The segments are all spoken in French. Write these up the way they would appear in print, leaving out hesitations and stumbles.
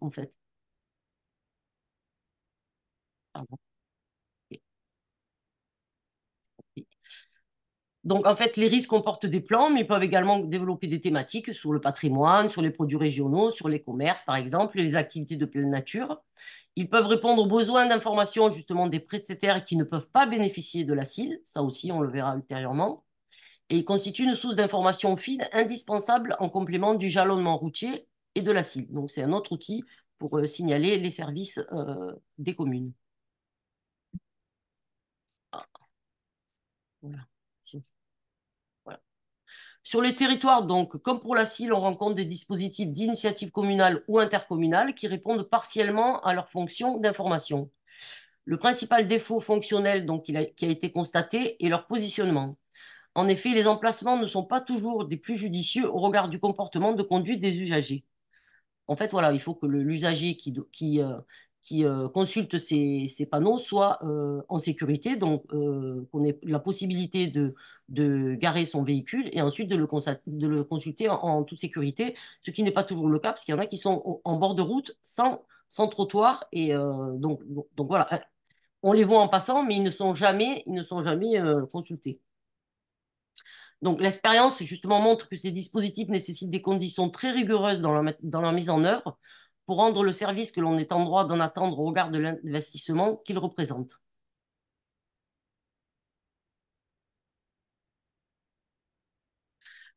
en fait. Pardon. Donc, en fait, les risques comportent des plans, mais ils peuvent également développer des thématiques sur le patrimoine, sur les produits régionaux, sur les commerces, par exemple, et les activités de pleine nature. Ils peuvent répondre aux besoins d'information, justement, des prestataires qui ne peuvent pas bénéficier de la CIL. Ça aussi, on le verra ultérieurement. Et ils constituent une source d'information fine indispensable en complément du jalonnement routier et de la CIL. Donc, c'est un autre outil pour signaler les services des communes. Ah, voilà. Voilà. Sur les territoires, donc, comme pour la CIL, on rencontre des dispositifs d'initiative communale ou intercommunale qui répondent partiellement à leur fonction d'information. Le principal défaut fonctionnel donc, qui a été constaté est leur positionnement. En effet, les emplacements ne sont pas toujours des plus judicieux au regard du comportement de conduite des usagers. En fait, voilà, il faut que l'usager qui consulte ces panneaux soit en sécurité, donc qu'on ait la possibilité de garer son véhicule et ensuite de le consulter en toute sécurité, ce qui n'est pas toujours le cas, parce qu'il y en a qui sont en bord de route sans trottoir, et donc voilà, on les voit en passant, mais ils ne sont jamais consultés. Donc, l'expérience, justement, montre que ces dispositifs nécessitent des conditions très rigoureuses dans la mise en œuvre pour rendre le service que l'on est en droit d'en attendre au regard de l'investissement qu'ils représentent.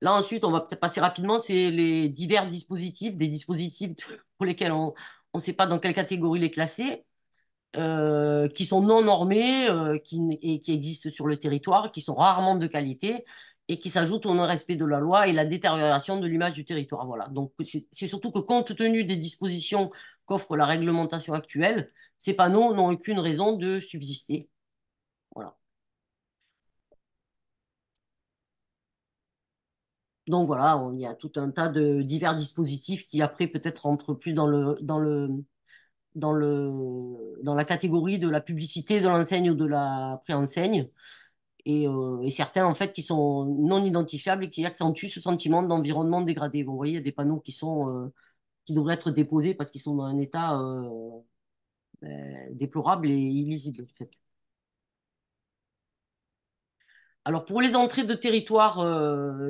Là, ensuite, on va peut-être passer rapidement, c'est les divers dispositifs, des dispositifs pour lesquels on ne sait pas dans quelle catégorie les classer, qui sont non normés et qui existent sur le territoire, qui sont rarement de qualité et qui s'ajoutent au non-respect de la loi et la détérioration de l'image du territoire. Voilà. Donc, c'est surtout que compte tenu des dispositions qu'offre la réglementation actuelle, ces panneaux n'ont aucune raison de subsister. Voilà. Donc voilà, il y a tout un tas de divers dispositifs qui après peut-être rentrent plus dans la catégorie de la publicité de l'enseigne ou de la préenseigne. Et certains, en fait, qui sont non identifiables et qui accentuent ce sentiment d'environnement dégradé. Vous voyez, il y a des panneaux qui devraient être déposés parce qu'ils sont dans un état déplorable et illisible, en fait. Alors, pour les entrées de territoire,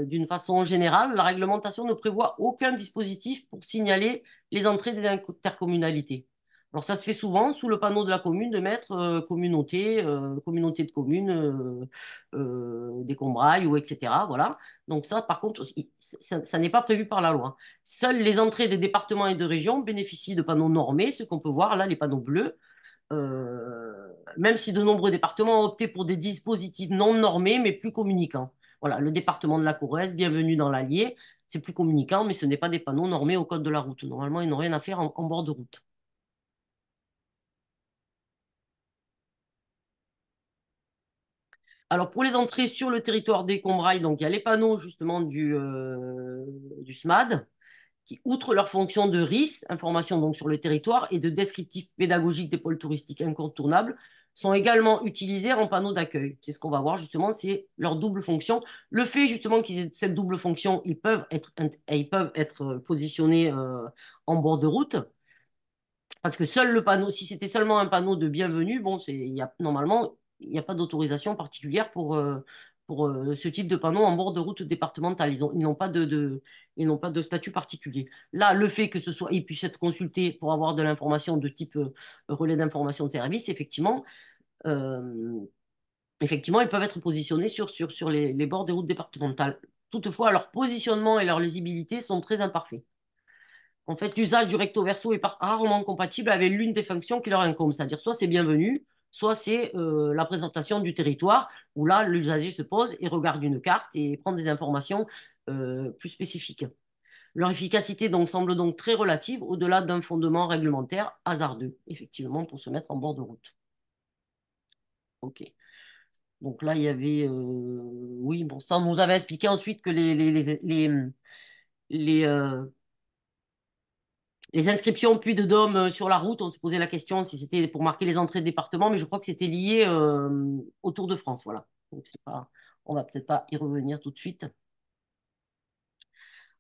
d'une façon générale, la réglementation ne prévoit aucun dispositif pour signaler les entrées des intercommunalités. Alors, ça se fait souvent sous le panneau de la commune de mettre communauté de communes, des Combrailles, ou etc. Voilà. Donc, ça, par contre, ça n'est pas prévu par la loi. Seules les entrées des départements et de régions bénéficient de panneaux normés, ce qu'on peut voir là, les panneaux bleus, même si de nombreux départements ont opté pour des dispositifs non normés, mais plus communicants. Voilà, le département de la Corrèze, bienvenue dans l'Allier, c'est plus communicant, mais ce n'est pas des panneaux normés au code de la route. Normalement, ils n'ont rien à faire en bord de route. Alors, pour les entrées sur le territoire des Combrailles, donc il y a les panneaux justement du SMAD, qui, outre leur fonction de RIS, information donc sur le territoire, et de descriptif pédagogique des pôles touristiques incontournables, sont également utilisés en panneaux d'accueil. C'est ce qu'on va voir justement, c'est leur double fonction. Le fait justement qu'ils aient cette double fonction, ils peuvent être positionnés en bord de route, parce que seul le panneau, si c'était seulement un panneau de bienvenue, bon, normalement, il n'y a pas d'autorisation particulière pour ce type de panneau en bord de route départementale. Ils n'ont pas de statut particulier. Là, le fait que ils puissent être consultés pour avoir de l'information de type relais d'information de service, euh, effectivement, ils peuvent être positionnés sur les bords des routes départementales. Toutefois, leur positionnement et leur lisibilité sont très imparfaits. En fait, l'usage du recto verso est rarement compatible avec l'une des fonctions qui leur incombe, c'est-à-dire soit c'est bienvenu, soit c'est la présentation du territoire, où là, l'usager se pose et regarde une carte et prend des informations plus spécifiques. Leur efficacité donc, semble donc très relative au-delà d'un fondement réglementaire hasardeux, effectivement, pour se mettre en bord de route. OK. Donc là, il y avait... oui, bon, ça, on nous avait expliqué ensuite que les, les inscriptions puits de dôme sur la route, on se posait la question si c'était pour marquer les entrées de département, mais je crois que c'était lié au Tour de France, voilà. Donc c'est pas, on va peut-être pas y revenir tout de suite.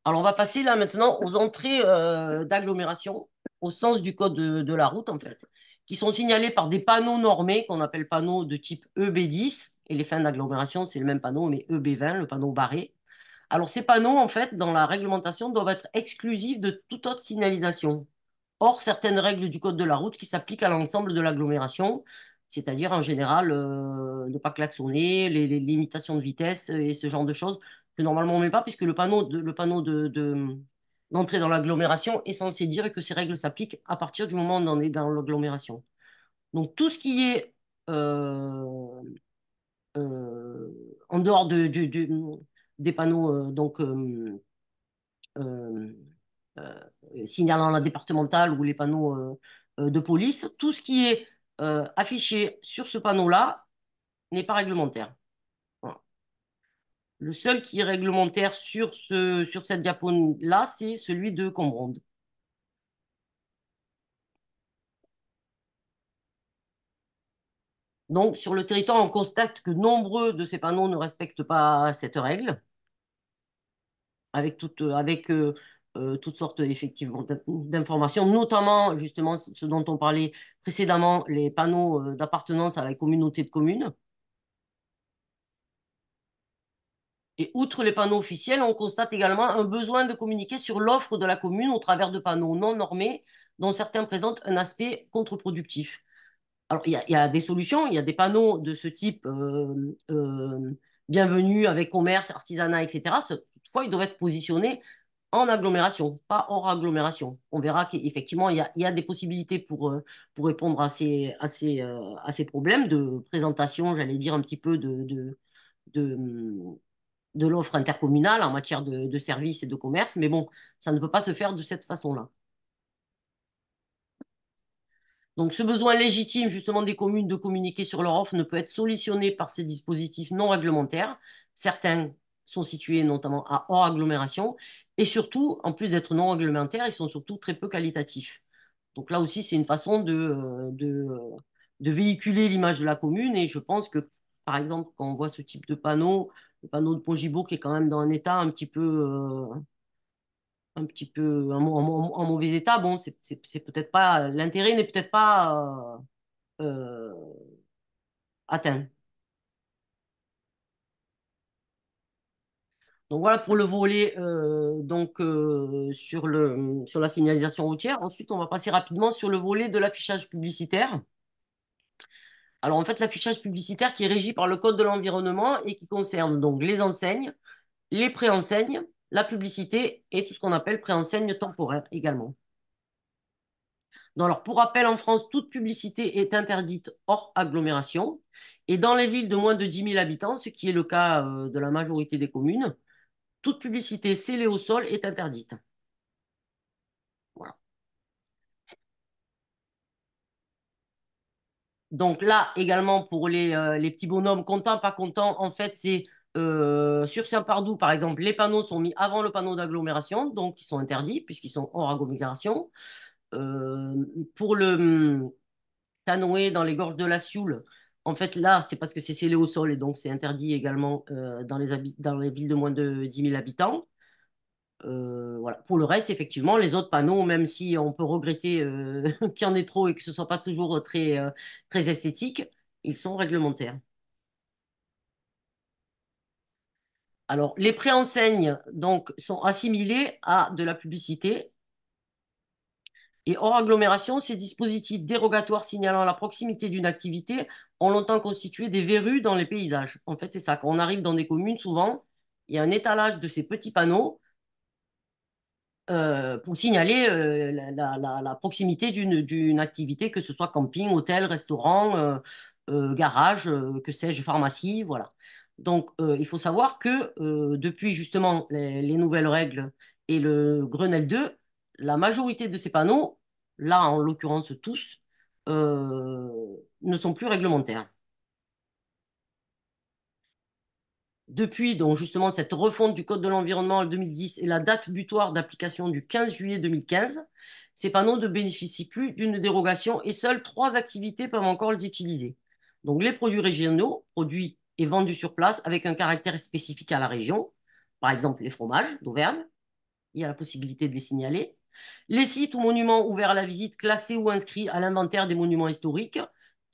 Alors on va passer là maintenant aux entrées d'agglomération. au sens du code de la route, en fait, qui sont signalés par des panneaux normés qu'on appelle panneaux de type EB10. Et les fins d'agglomération, c'est le même panneau, mais EB20, le panneau barré. Alors, ces panneaux, en fait, dans la réglementation, doivent être exclusifs de toute autre signalisation. Or, certaines règles du code de la route qui s'appliquent à l'ensemble de l'agglomération, c'est-à-dire en général ne pas klaxonner, les limitations de vitesse et ce genre de choses que normalement on ne met pas, puisque le panneau d'entrée dans l'agglomération est censé dire que ces règles s'appliquent à partir du moment où on est dans l'agglomération. Donc tout ce qui est euh, en dehors des panneaux euh, signalant la départementale ou les panneaux de police, tout ce qui est affiché sur ce panneau-là n'est pas réglementaire. Voilà. Le seul qui est réglementaire sur cette diapo-là, c'est celui de Combronde. Donc, sur le territoire, on constate que nombreux de ces panneaux ne respectent pas cette règle, avec toutes sortes effectivement d'informations, notamment justement ce dont on parlait précédemment, les panneaux d'appartenance à la communauté de communes. Et outre les panneaux officiels, on constate également un besoin de communiquer sur l'offre de la commune au travers de panneaux non normés, dont certains présentent un aspect contre-productif. Alors, il y a des solutions, il y a des panneaux de ce type, bienvenue avec commerce, artisanat, etc. Toutefois, ils doivent être positionnés en agglomération, pas hors agglomération. On verra qu'effectivement, il y a des possibilités pour répondre à ces problèmes de présentation, j'allais dire un petit peu de, de l'offre intercommunale en matière de services et de commerce, mais bon, ça ne peut pas se faire de cette façon-là. Donc, ce besoin légitime, justement, des communes de communiquer sur leur offre ne peut être solutionné par ces dispositifs non réglementaires. Certains sont situés notamment à hors agglomération et surtout, en plus d'être non réglementaires, ils sont surtout très peu qualitatifs. Donc là aussi, c'est une façon de véhiculer l'image de la commune et je pense que, par exemple, quand on voit ce type de panneau, le panneau de Pogibaud qui est quand même dans un état un petit peu en mauvais état, bon, c'est peut-être pas, l'intérêt n'est peut-être pas atteint. Donc voilà pour le volet sur la signalisation routière. Ensuite, on va passer rapidement sur le volet de l'affichage publicitaire. Alors en fait, l'affichage publicitaire qui est régi par le Code de l'environnement et qui concerne donc les enseignes, les préenseignes, la publicité et tout ce qu'on appelle préenseigne temporaire également. Donc, alors, pour rappel, en France, toute publicité est interdite hors agglomération. Et dans les villes de moins de 10 000 habitants, ce qui est le cas de la majorité des communes, toute publicité scellée au sol est interdite. Voilà. Donc là, également, pour les petits bonhommes, contents, pas contents, en fait, c'est sur Saint-Pardoux, par exemple, les panneaux sont mis avant le panneau d'agglomération, donc ils sont interdits puisqu'ils sont hors agglomération. Euh, pour le canoë dans les gorges de la Sioule, en fait, là, c'est parce que c'est scellé au sol et donc c'est interdit également dans les villes de moins de 10 000 habitants. Voilà. Pour le reste, effectivement, les autres panneaux, même si on peut regretter qu'il y en ait trop et que ce ne soit pas toujours très esthétique, ils sont réglementaires. Alors, les préenseignes donc, sont assimilées à de la publicité. Et hors agglomération, ces dispositifs dérogatoires signalant la proximité d'une activité ont longtemps constitué des verrues dans les paysages. En fait, c'est ça. Quand on arrive dans des communes, souvent, il y a un étalage de ces petits panneaux pour signaler la proximité d'une activité, que ce soit camping, hôtel, restaurant, garage, que sais-je, pharmacie, voilà. Donc, il faut savoir que depuis justement les nouvelles règles et le Grenelle 2, la majorité de ces panneaux, là en l'occurrence tous, ne sont plus réglementaires. Depuis donc justement cette refonte du Code de l'environnement en 2010 et la date butoir d'application du 15 juillet 2015, ces panneaux ne bénéficient plus d'une dérogation et seules trois activités peuvent encore les utiliser. Donc les produits régionaux, produits et vendus sur place avec un caractère spécifique à la région, par exemple les fromages d'Auvergne, il y a la possibilité de les signaler. Les sites ou monuments ouverts à la visite, classés ou inscrits à l'inventaire des monuments historiques,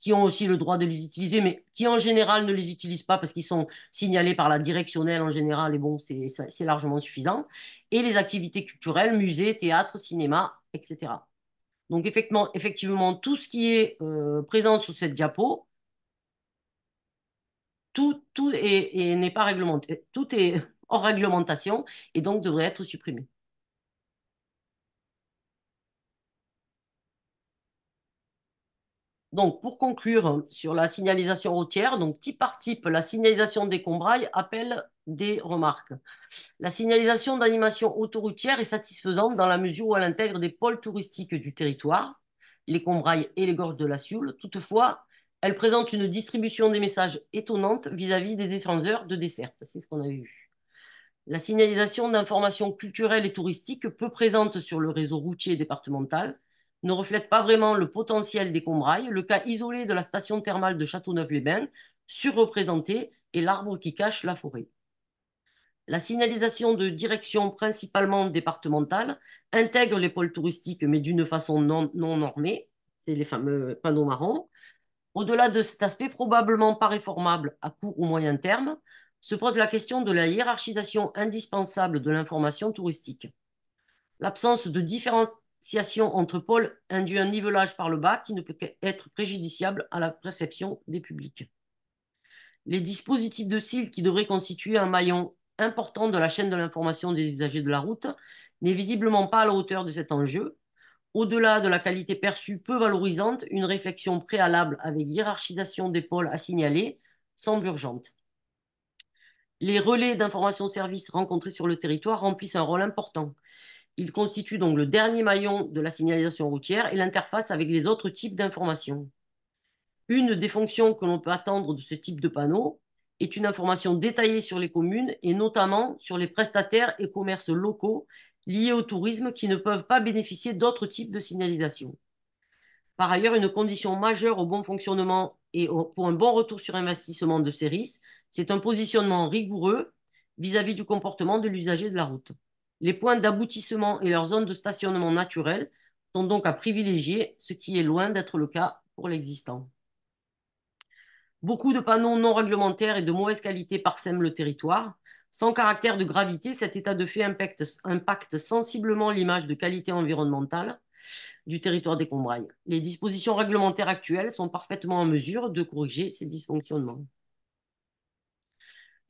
qui ont aussi le droit de les utiliser, mais qui en général ne les utilisent pas parce qu'ils sont signalés par la directionnelle en général, et bon, c'est largement suffisant. Et les activités culturelles, musées, théâtres, cinéma, etc. Donc effectivement, tout ce qui est présent sur cette diapo, n'est pas réglementé, tout est hors réglementation et donc devrait être supprimé. Donc, pour conclure sur la signalisation routière, donc type par type, la signalisation des combrailles appelle des remarques. La signalisation d'animation autoroutière est satisfaisante dans la mesure où elle intègre des pôles touristiques du territoire, les Combrailles et les gorges de la Sioule. Toutefois, elle présente une distribution des messages étonnante vis-à-vis des échangeurs de desserte. C'est ce qu'on avait vu. La signalisation d'informations culturelles et touristiques, peu présente sur le réseau routier départemental, ne reflète pas vraiment le potentiel des Combrailles. Le cas isolé de la station thermale de Châteauneuf-les-Bains, surreprésenté, est l'arbre qui cache la forêt. La signalisation de direction principalement départementale intègre les pôles touristiques, mais d'une façon non normée. C'est les fameux panneaux marrons. Au-delà de cet aspect probablement pas réformable à court ou moyen terme, se pose la question de la hiérarchisation indispensable de l'information touristique. L'absence de différenciation entre pôles induit un nivelage par le bas qui ne peut qu'être préjudiciable à la perception des publics. Les dispositifs de cils qui devraient constituer un maillon important de la chaîne de l'information des usagers de la route n'est visiblement pas à la hauteur de cet enjeu. Au-delà de la qualité perçue peu valorisante, une réflexion préalable avec hiérarchisation des pôles à signaler semble urgente. Les relais d'information service rencontrés sur le territoire remplissent un rôle important. Ils constituent donc le dernier maillon de la signalisation routière et l'interface avec les autres types d'informations. Une des fonctions que l'on peut attendre de ce type de panneau est une information détaillée sur les communes et notamment sur les prestataires et commerces locaux liés au tourisme qui ne peuvent pas bénéficier d'autres types de signalisation. Par ailleurs, une condition majeure au bon fonctionnement et pour un bon retour sur investissement de ces risques, c'est un positionnement rigoureux vis-à-vis du comportement de l'usager de la route. Les points d'aboutissement et leurs zones de stationnement naturelles sont donc à privilégier, ce qui est loin d'être le cas pour l'existant. Beaucoup de panneaux non réglementaires et de mauvaise qualité parsèment le territoire. Sans caractère de gravité, cet état de fait impacte sensiblement l'image de qualité environnementale du territoire des Combrailles. Les dispositions réglementaires actuelles sont parfaitement en mesure de corriger ces dysfonctionnements.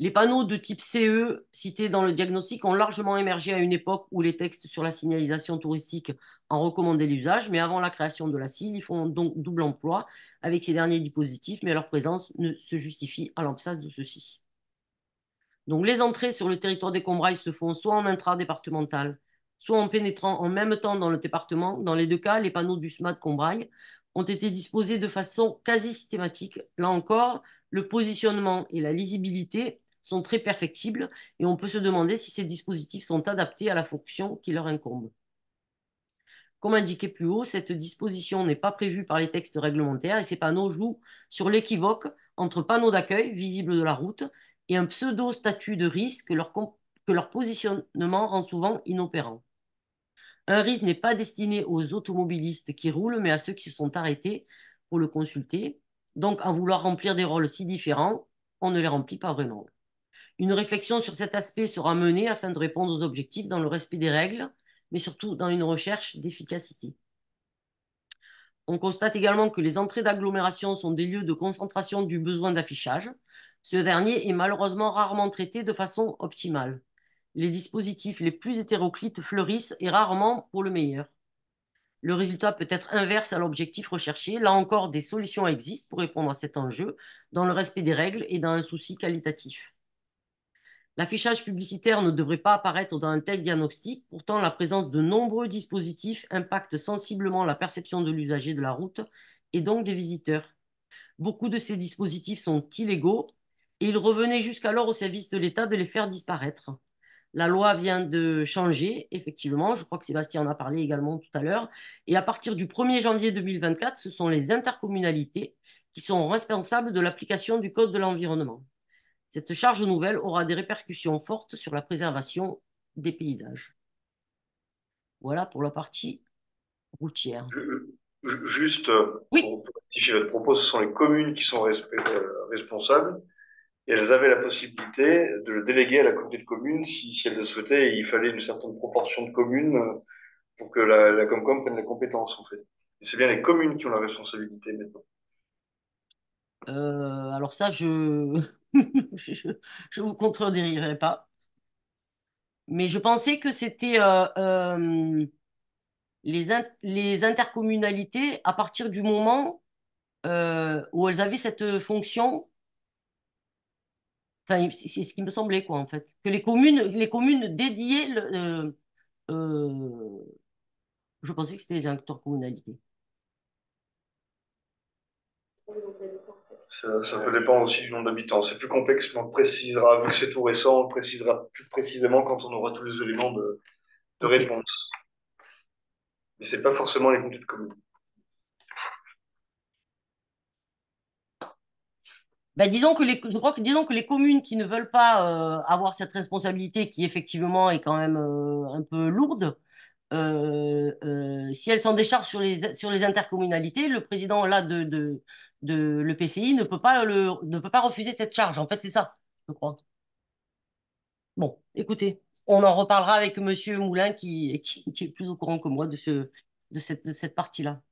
Les panneaux de type CE cités dans le diagnostic ont largement émergé à une époque où les textes sur la signalisation touristique en recommandaient l'usage, mais avant la création de la CIL, ils font donc double emploi avec ces derniers dispositifs, mais leur présence ne se justifie à l'absence de ceux-ci. Donc les entrées sur le territoire des Combrailles se font soit en intra-départemental, soit en pénétrant en même temps dans le département. Dans les deux cas, les panneaux du SMAD Combrailles ont été disposés de façon quasi systématique. Là encore, le positionnement et la lisibilité sont très perfectibles et on peut se demander si ces dispositifs sont adaptés à la fonction qui leur incombe. Comme indiqué plus haut, cette disposition n'est pas prévue par les textes réglementaires et ces panneaux jouent sur l'équivoque entre panneaux d'accueil visibles de la route et un pseudo-statut de risque que leur positionnement rend souvent inopérant. Un risque n'est pas destiné aux automobilistes qui roulent, mais à ceux qui se sont arrêtés pour le consulter. Donc, à vouloir remplir des rôles si différents, on ne les remplit pas vraiment. Une réflexion sur cet aspect sera menée afin de répondre aux objectifs dans le respect des règles, mais surtout dans une recherche d'efficacité. On constate également que les entrées d'agglomération sont des lieux de concentration du besoin d'affichage. Ce dernier est malheureusement rarement traité de façon optimale. Les dispositifs les plus hétéroclites fleurissent et rarement pour le meilleur. Le résultat peut être inverse à l'objectif recherché. Là encore, des solutions existent pour répondre à cet enjeu dans le respect des règles et dans un souci qualitatif. L'affichage publicitaire ne devrait pas apparaître dans un tel diagnostic. Pourtant, la présence de nombreux dispositifs impacte sensiblement la perception de l'usager de la route et donc des visiteurs. Beaucoup de ces dispositifs sont illégaux et il revenait jusqu'alors au service de l'État de les faire disparaître. La loi vient de changer, effectivement, je crois que Sébastien en a parlé également tout à l'heure, et à partir du 1er janvier 2024, ce sont les intercommunalités qui sont responsables de l'application du Code de l'environnement. Cette charge nouvelle aura des répercussions fortes sur la préservation des paysages. Voilà pour la partie routière. Juste Oui, pour rectifier votre propos, ce sont les communes qui sont responsables et elles avaient la possibilité de le déléguer à la communauté de communes si elles le souhaitaient. Et il fallait une certaine proportion de communes pour que la Comcom prenne les compétences, en fait. Et c'est bien les communes qui ont la responsabilité maintenant. alors ça, je, je vous contredirai pas. Mais je pensais que c'était les intercommunalités à partir du moment où elles avaient cette fonction. Enfin, c'est ce qui me semblait, quoi, en fait. Que les communes dédiées, euh, je pensais que c'était les intercommunalités. Ça peut dépendre aussi du nombre d'habitants. C'est plus complexe, mais on précisera, vu que c'est tout récent, on précisera plus précisément quand on aura tous les éléments de Ok. réponse. Mais c'est pas forcément les communautés de communes. Ben, je crois que disons que les communes qui ne veulent pas avoir cette responsabilité, qui effectivement est quand même un peu lourde, si elles s'en déchargent sur les intercommunalités, le président là de l'EPCI ne peut pas refuser cette charge. En fait, c'est ça, je crois. Bon, écoutez, on en reparlera avec Monsieur Moulin qui est plus au courant que moi de cette partie-là.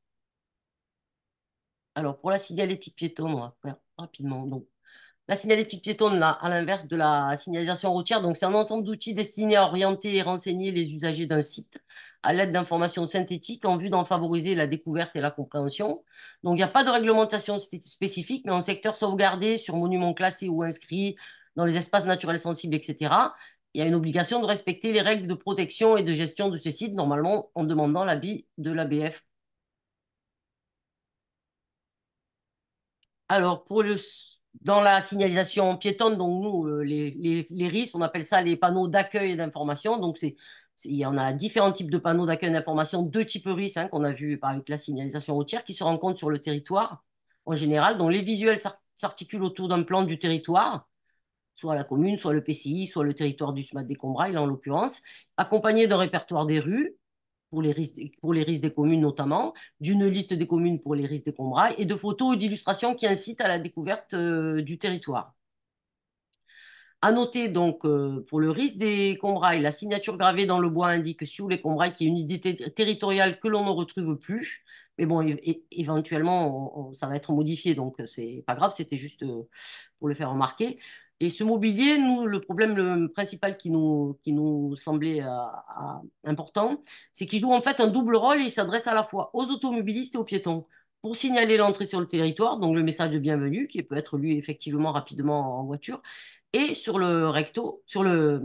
Alors, pour la signalétique piétonne, on va faire rapidement. Donc, la signalétique piétonne, là, à l'inverse de la signalisation routière, donc c'est un ensemble d'outils destinés à orienter et renseigner les usagers d'un site à l'aide d'informations synthétiques en vue d'en favoriser la découverte et la compréhension. Donc, il n'y a pas de réglementation spécifique, mais en secteur sauvegardé, sur monuments classés ou inscrits dans les espaces naturels sensibles, etc., il y a une obligation de respecter les règles de protection et de gestion de ce site, normalement en demandant l'avis de l'ABF. Alors, dans la signalisation piétonne, donc nous, les RIS, on appelle ça les panneaux d'accueil et d'information. Donc, il y en a différents types de panneaux d'accueil et d'information, deux types RIS hein, qu'on a vu avec la signalisation routière qui se rencontrent sur le territoire en général. Donc, les visuels s'articulent autour d'un plan du territoire, soit la commune, soit le PCI, soit le territoire du SMAT des Combrailles, là, en l'occurrence, accompagné d'un répertoire des rues pour les risques des communes notamment, d'une liste des communes pour les risques des combrailles et de photos ou d'illustrations qui incitent à la découverte du territoire. À noter donc pour le risque des combrailles, la signature gravée dans le bois indique sous les combrailles qu'il y a une unité territoriale que l'on ne retrouve plus. Mais bon, éventuellement, ça va être modifié, donc c'est pas grave, c'était juste pour le faire remarquer. Et ce mobilier, nous, le problème principal qui nous semblait important, c'est qu'il joue en fait un double rôle et il s'adresse à la fois aux automobilistes et aux piétons. Pour signaler l'entrée sur le territoire, donc le message de bienvenue, qui peut être lu effectivement rapidement en voiture, et sur le recto, sur le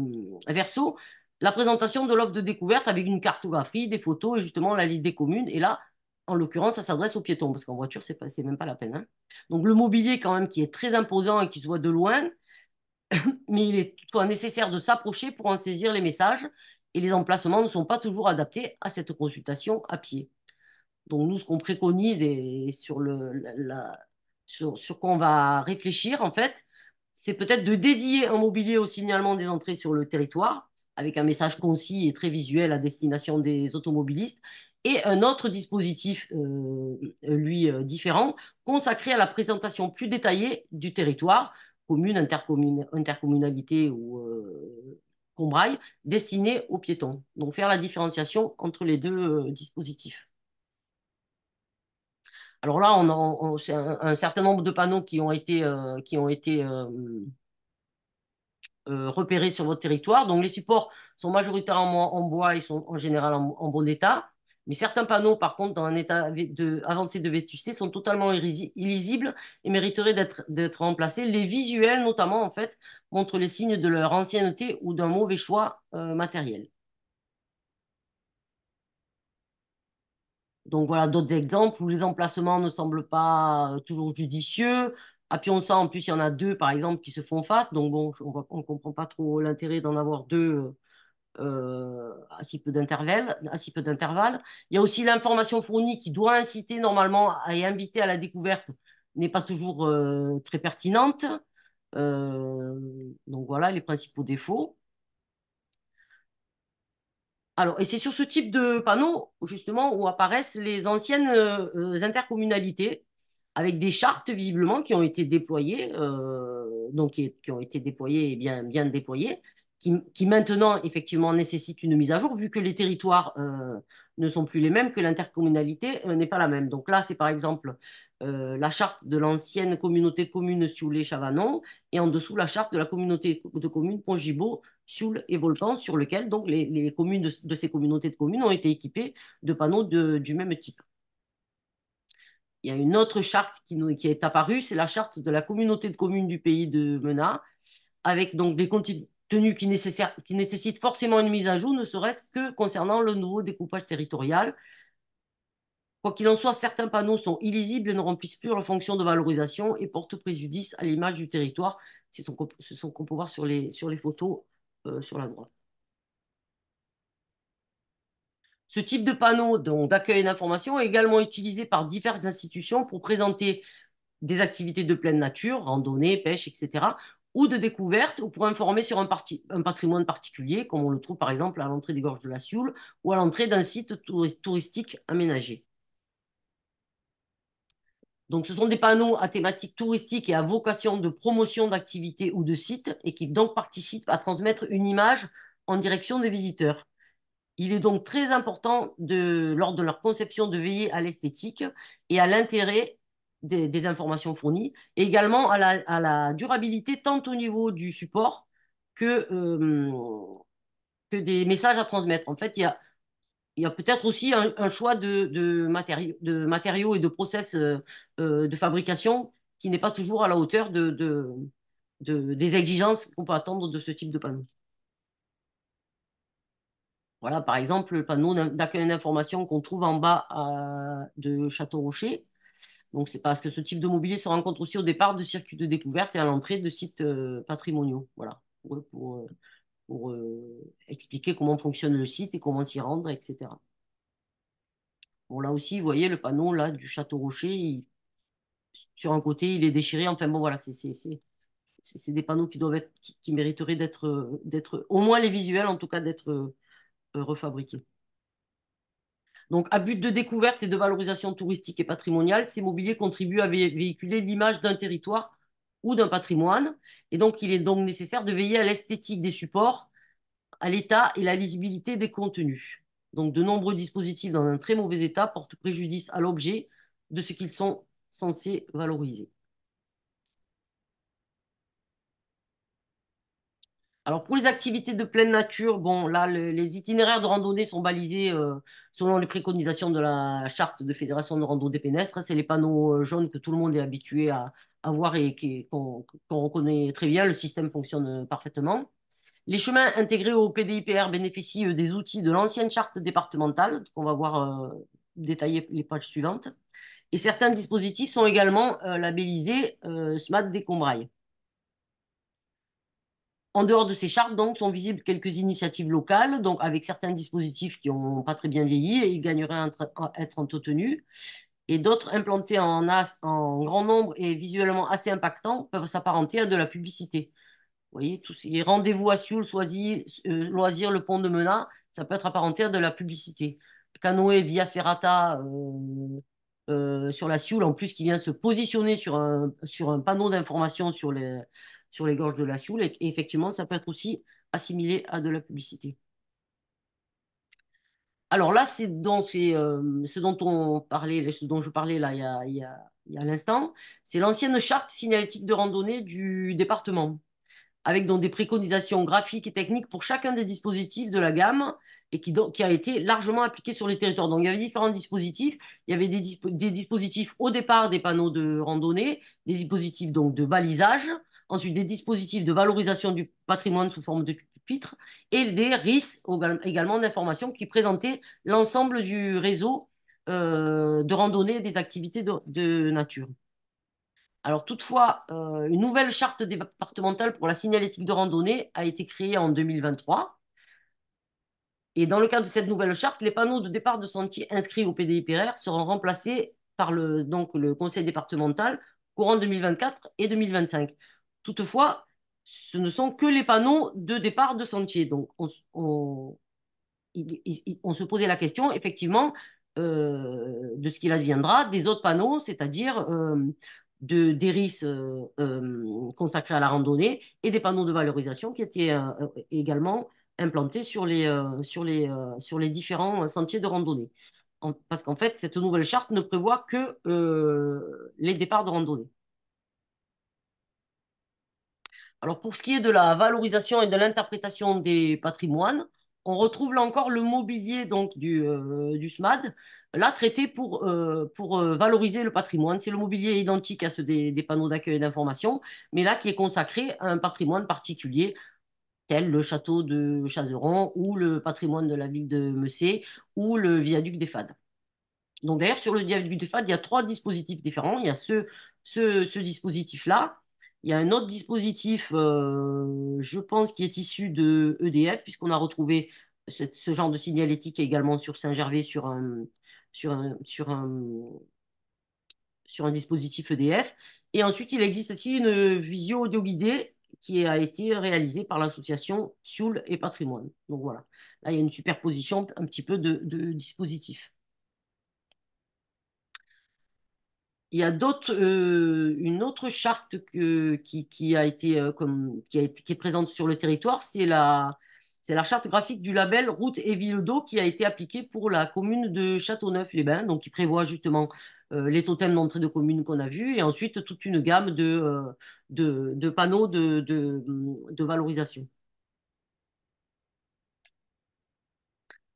verso, la présentation de l'offre de découverte avec une cartographie, des photos et justement la liste des communes. Et là, en l'occurrence, ça s'adresse aux piétons parce qu'en voiture, c'est même pas la peine. Hein. Donc le mobilier quand même qui est très imposant et qui se voit de loin, mais il est toutefois nécessaire de s'approcher pour en saisir les messages et les emplacements ne sont pas toujours adaptés à cette consultation à pied. Donc nous, ce qu'on préconise et sur quoi on va réfléchir, en fait, c'est peut-être de dédier un mobilier au signalement des entrées sur le territoire, avec un message concis et très visuel à destination des automobilistes, et un autre dispositif, lui, différent, consacré à la présentation plus détaillée du territoire, commune, intercommunalité ou combraille, destiné aux piétons. Donc faire la différenciation entre les deux dispositifs. Alors là, c'est un certain nombre de panneaux qui ont été repérés sur votre territoire. Donc les supports sont majoritairement en bois et sont en général en bon état. Mais certains panneaux, par contre, dans un état avancé de vétusté, sont totalement illisibles et mériteraient d'être remplacés. Les visuels, notamment, en fait, montrent les signes de leur ancienneté ou d'un mauvais choix matériel. Donc voilà d'autres exemples où les emplacements ne semblent pas toujours judicieux. À Pionçon, en plus, il y en a deux, par exemple, qui se font face. Donc bon, on ne comprend pas trop l'intérêt d'en avoir deux à si peu d'intervalle. Il y a aussi l'information fournie qui doit inciter normalement et inviter à la découverte, n'est pas toujours très pertinente. Donc voilà les principaux défauts. Alors, et c'est sur ce type de panneau, justement, où apparaissent les anciennes intercommunalités, avec des chartes, visiblement, qui ont été déployées, donc qui ont été déployées et bien, bien déployées, qui maintenant, effectivement, nécessitent une mise à jour, vu que les territoires ne sont plus les mêmes, que l'intercommunalité n'est pas la même. Donc là, c'est par exemple la charte de l'ancienne communauté de communes Sioule-Chavanon, et en dessous, la charte de la communauté de communes Pont-Gibaud, Sioule et Volcan, sur lequel donc les communes de ces communautés de communes ont été équipées de panneaux du même type. Il y a une autre charte qui est apparue, c'est la charte de la communauté de communes du pays de Mena, avec donc des contenus qui nécessitent forcément une mise à jour, ne serait-ce que concernant le nouveau découpage territorial. Quoi qu'il en soit, certains panneaux sont illisibles et ne remplissent plus leur fonction de valorisation et portent préjudice à l'image du territoire. C'est ce qu'on peut voir sur les photos sur la droite. Ce type de panneau d'accueil d'information est également utilisé par diverses institutions pour présenter des activités de pleine nature, randonnée, pêche, etc., ou de découverte, ou pour informer sur un patrimoine particulier, comme on le trouve par exemple à l'entrée des gorges de la Sioule ou à l'entrée d'un site touristique aménagé. Donc, ce sont des panneaux à thématique touristique et à vocation de promotion d'activités ou de sites et qui donc participent à transmettre une image en direction des visiteurs. Il est donc très important, lors de leur conception, de veiller à l'esthétique et à l'intérêt des informations fournies, et également à la durabilité, tant au niveau du support que des messages à transmettre. En fait, il y a peut-être aussi un choix de matériaux et de process de fabrication qui n'est pas toujours à la hauteur des exigences qu'on peut attendre de ce type de panneau. Voilà, par exemple, le panneau d'accueil d'information qu'on trouve en bas de Château-Rocher. Donc, c'est parce que ce type de mobilier se rencontre aussi au départ de circuits de découverte et à l'entrée de sites patrimoniaux. Voilà, pour expliquer comment fonctionne le site et comment s'y rendre, etc. Bon, là aussi, vous voyez le panneau là, du Château-Rocher, sur un côté, il est déchiré. Enfin, bon, voilà, c'est des panneaux qui doivent être, qui mériteraient d'être, au moins les visuels, en tout cas, d'être refabriqués. Donc, à but de découverte et de valorisation touristique et patrimoniale, ces mobiliers contribuent à véhiculer l'image d'un territoire ou d'un patrimoine. Et donc, il est donc nécessaire de veiller à l'esthétique des supports, à l'état et la lisibilité des contenus. Donc, de nombreux dispositifs dans un très mauvais état portent préjudice à l'objet de ce qu'ils sont censés valoriser. Alors, pour les activités de pleine nature, bon, là, les itinéraires de randonnée sont balisés selon les préconisations de la charte de fédération de randonnée pédestre. C'est les panneaux jaunes que tout le monde est habitué à voir et qu'on reconnaît très bien. Le système fonctionne parfaitement. Les chemins intégrés au PDIPR bénéficient des outils de l'ancienne charte départementale, qu'on va voir détailler les pages suivantes. Et certains dispositifs sont également labellisés SMAD Décombraille. En dehors de ces chartes, donc, sont visibles quelques initiatives locales, donc avec certains dispositifs qui n'ont pas très bien vieilli et gagneraient à être entretenus. Et d'autres implantés en grand nombre et visuellement assez impactants peuvent s'apparenter à de la publicité. Vous voyez, tous ces rendez-vous à Sioule, Loisirs, le pont de Menat, ça peut être apparenté à de la publicité. Canoë Via Ferrata sur la Sioule, en plus, qui vient se positionner sur un panneau d'information sur les gorges de la Sioule. Et effectivement, ça peut être aussi assimilé à de la publicité. Alors là, ce dont on parlait, ce dont je parlais là il y a l'instant, c'est l'ancienne charte signalétique de randonnée du département, avec donc des préconisations graphiques et techniques pour chacun des dispositifs de la gamme et qui a été largement appliqué sur les territoires. Donc, il y avait différents dispositifs. Il y avait des dispositifs au départ des panneaux de randonnée, des dispositifs donc de balisage, ensuite des dispositifs de valorisation du patrimoine sous forme de pupitres et des RIS également d'information qui présentaient l'ensemble du réseau de randonnée et des activités de nature. Alors toutefois, une nouvelle charte départementale pour la signalétique de randonnée a été créée en 2023. Et dans le cadre de cette nouvelle charte, les panneaux de départ de sentiers inscrits au PDIPR seront remplacés par le conseil départemental courant 2024 et 2025. Toutefois, ce ne sont que les panneaux de départ de sentiers. Donc, on se posait la question, effectivement, de ce qu'il adviendra des autres panneaux, c'est-à-dire des RIS consacrés à la randonnée et des panneaux de valorisation qui étaient également implantés sur les différents sentiers de randonnée. Parce qu'en fait, cette nouvelle charte ne prévoit que les départs de randonnée. Alors, pour ce qui est de la valorisation et de l'interprétation des patrimoines, on retrouve là encore le mobilier donc, du SMAD, là traité pour valoriser le patrimoine. C'est le mobilier identique à ceux des panneaux d'accueil et d'information, mais là qui est consacré à un patrimoine particulier, tel le château de Chazeron ou le patrimoine de la ville de Messé ou le viaduc des Fades. Donc d'ailleurs, sur le dialogue du FAD, il y a trois dispositifs différents. Il y a ce dispositif-là. Il y a un autre dispositif, je pense, qui est issu de EDF, puisqu'on a retrouvé ce genre de signalétique également sur Saint-Gervais sur un, sur un, sur un dispositif EDF. Et ensuite, il existe aussi une visio audio guidée qui a été réalisée par l'association Tioul et Patrimoine. Donc voilà, là, il y a une superposition un petit peu de dispositifs. Il y a une autre charte qui a été, qui est présente sur le territoire, c'est la charte graphique du label Route et Ville d'eau qui a été appliquée pour la commune de Châteauneuf-les-Bains, donc qui prévoit justement les totems d'entrée de commune qu'on a vus et ensuite toute une gamme de panneaux de valorisation.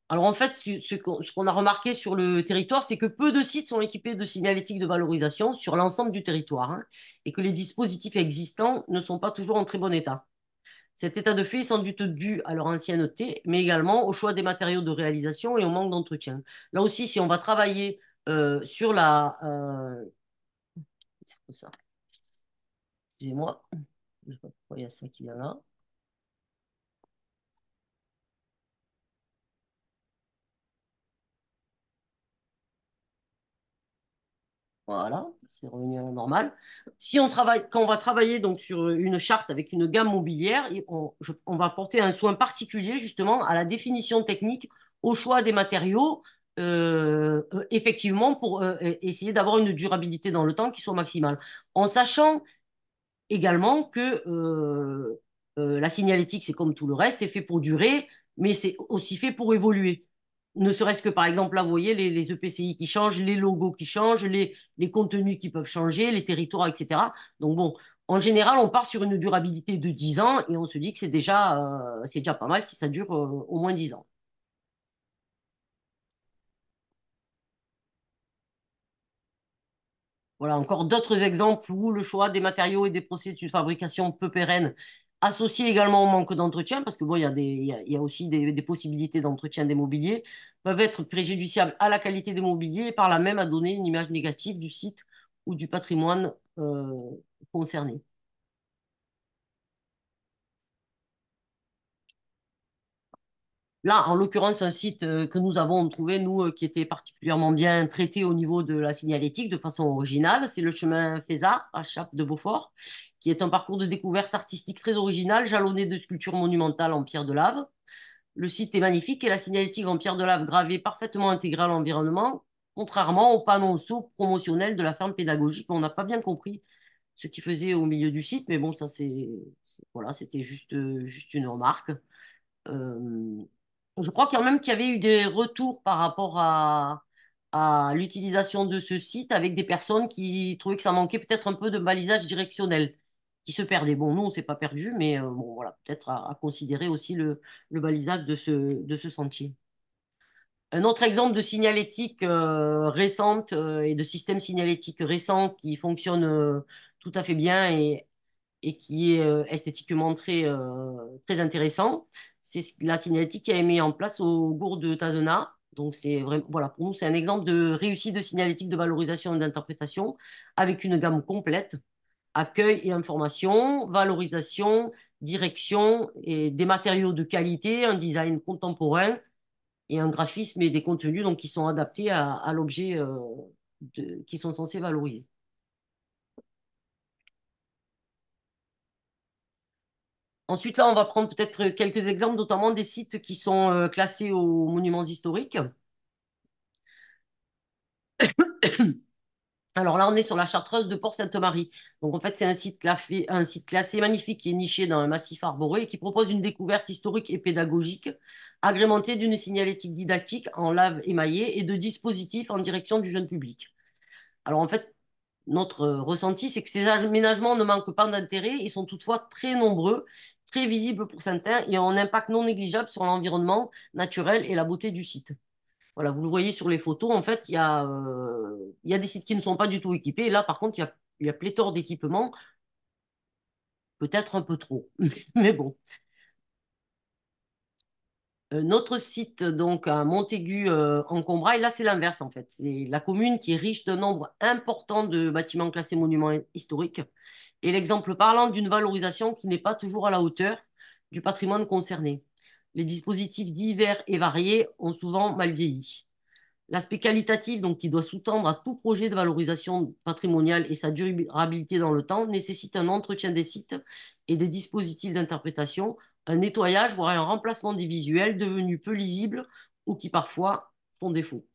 Alors en fait, ce qu'on a remarqué sur le territoire, c'est que peu de sites sont équipés de signalétique de valorisation sur l'ensemble du territoire, hein, et que les dispositifs existants ne sont pas toujours en très bon état. Cet état de fait est sans doute dû à leur ancienneté, mais également au choix des matériaux de réalisation et au manque d'entretien. Là aussi, si on va travailler sur la... c'est ça, excusez-moi, je sais pas pourquoi il y a ça qui vient là. Voilà, c'est revenu à la normale. Si on travaille, quand on va travailler donc sur une charte avec une gamme mobilière, on va porter un soin particulier justement à la définition technique, au choix des matériaux, effectivement pour essayer d'avoir une durabilité dans le temps qui soit maximale, en sachant également que la signalétique, c'est comme tout le reste, c'est fait pour durer, mais c'est aussi fait pour évoluer. Ne serait-ce que, par exemple, là, vous voyez les EPCI qui changent, les logos qui changent, les contenus qui peuvent changer, les territoires, etc. Donc, bon, en général, on part sur une durabilité de 10 ans et on se dit que c'est déjà pas mal si ça dure au moins 10 ans. Voilà, encore d'autres exemples où le choix des matériaux et des procédures de fabrication peu pérennes, associés également au manque d'entretien, parce que bon, il y a aussi des possibilités d'entretien des mobiliers, peuvent être préjudiciables à la qualité des mobiliers et par là même à donner une image négative du site ou du patrimoine concerné. Là, en l'occurrence, un site que nous avons trouvé, nous, qui était particulièrement bien traité au niveau de la signalétique de façon originale, c'est le chemin Fézard à Chappe de Beaufort, qui est un parcours de découverte artistique très original, jalonné de sculptures monumentales en pierre de lave. Le site est magnifique et la signalétique en pierre de lave gravée parfaitement intégrée à l'environnement, contrairement aux panneaux promotionnels de la ferme pédagogique. On n'a pas bien compris ce qu'ils faisaient au milieu du site, mais bon, ça voilà, c'était juste une remarque. Euh, je crois quand même qu'il y avait eu des retours par rapport à l'utilisation de ce site avec des personnes qui trouvaient que ça manquait peut-être un peu de balisage directionnel, qui se perdait. Bon, nous, on s'est pas perdu, mais bon, voilà, peut-être à considérer aussi le balisage de ce sentier. Un autre exemple de signalétique récente et de système signalétique récent qui fonctionne tout à fait bien et qui est esthétiquement très intéressant. C'est la signalétique qui a été mise en place au bourg de Tadena. Donc, c'est vraiment, voilà, pour nous, c'est un exemple de réussite de signalétique de valorisation et d'interprétation avec une gamme complète, accueil et information, valorisation, direction et des matériaux de qualité, un design contemporain et un graphisme et des contenus donc, qui sont adaptés à l'objet qui sont censés valoriser. Ensuite, là, on va prendre peut-être quelques exemples, notamment des sites qui sont classés aux monuments historiques. Alors là, on est sur la chartreuse de Port-Sainte-Marie. Donc en fait, c'est un site classé magnifique qui est niché dans un massif arboré et qui propose une découverte historique et pédagogique, agrémentée d'une signalétique didactique en lave émaillée et de dispositifs en direction du jeune public. Alors en fait, notre ressenti, c'est que ces aménagements ne manquent pas d'intérêt et sont toutefois très nombreux, très visibles pour certains et ont un impact non négligeable sur l'environnement naturel et la beauté du site. Voilà, vous le voyez sur les photos, en fait, il y a des sites qui ne sont pas du tout équipés. Et là, par contre, il y a pléthore d'équipements, peut-être un peu trop. Mais bon. Notre site, donc, à Montaigu, en Combraille, là, c'est l'inverse, en fait. C'est la commune qui est riche d'un nombre important de bâtiments classés monuments historiques. Et l'exemple parlant d'une valorisation qui n'est pas toujours à la hauteur du patrimoine concerné. Les dispositifs divers et variés ont souvent mal vieilli. L'aspect qualitatif, donc, qui doit sous-tendre à tout projet de valorisation patrimoniale et sa durabilité dans le temps, nécessite un entretien des sites et des dispositifs d'interprétation, un nettoyage, voire un remplacement des visuels devenus peu lisibles ou qui parfois font défaut.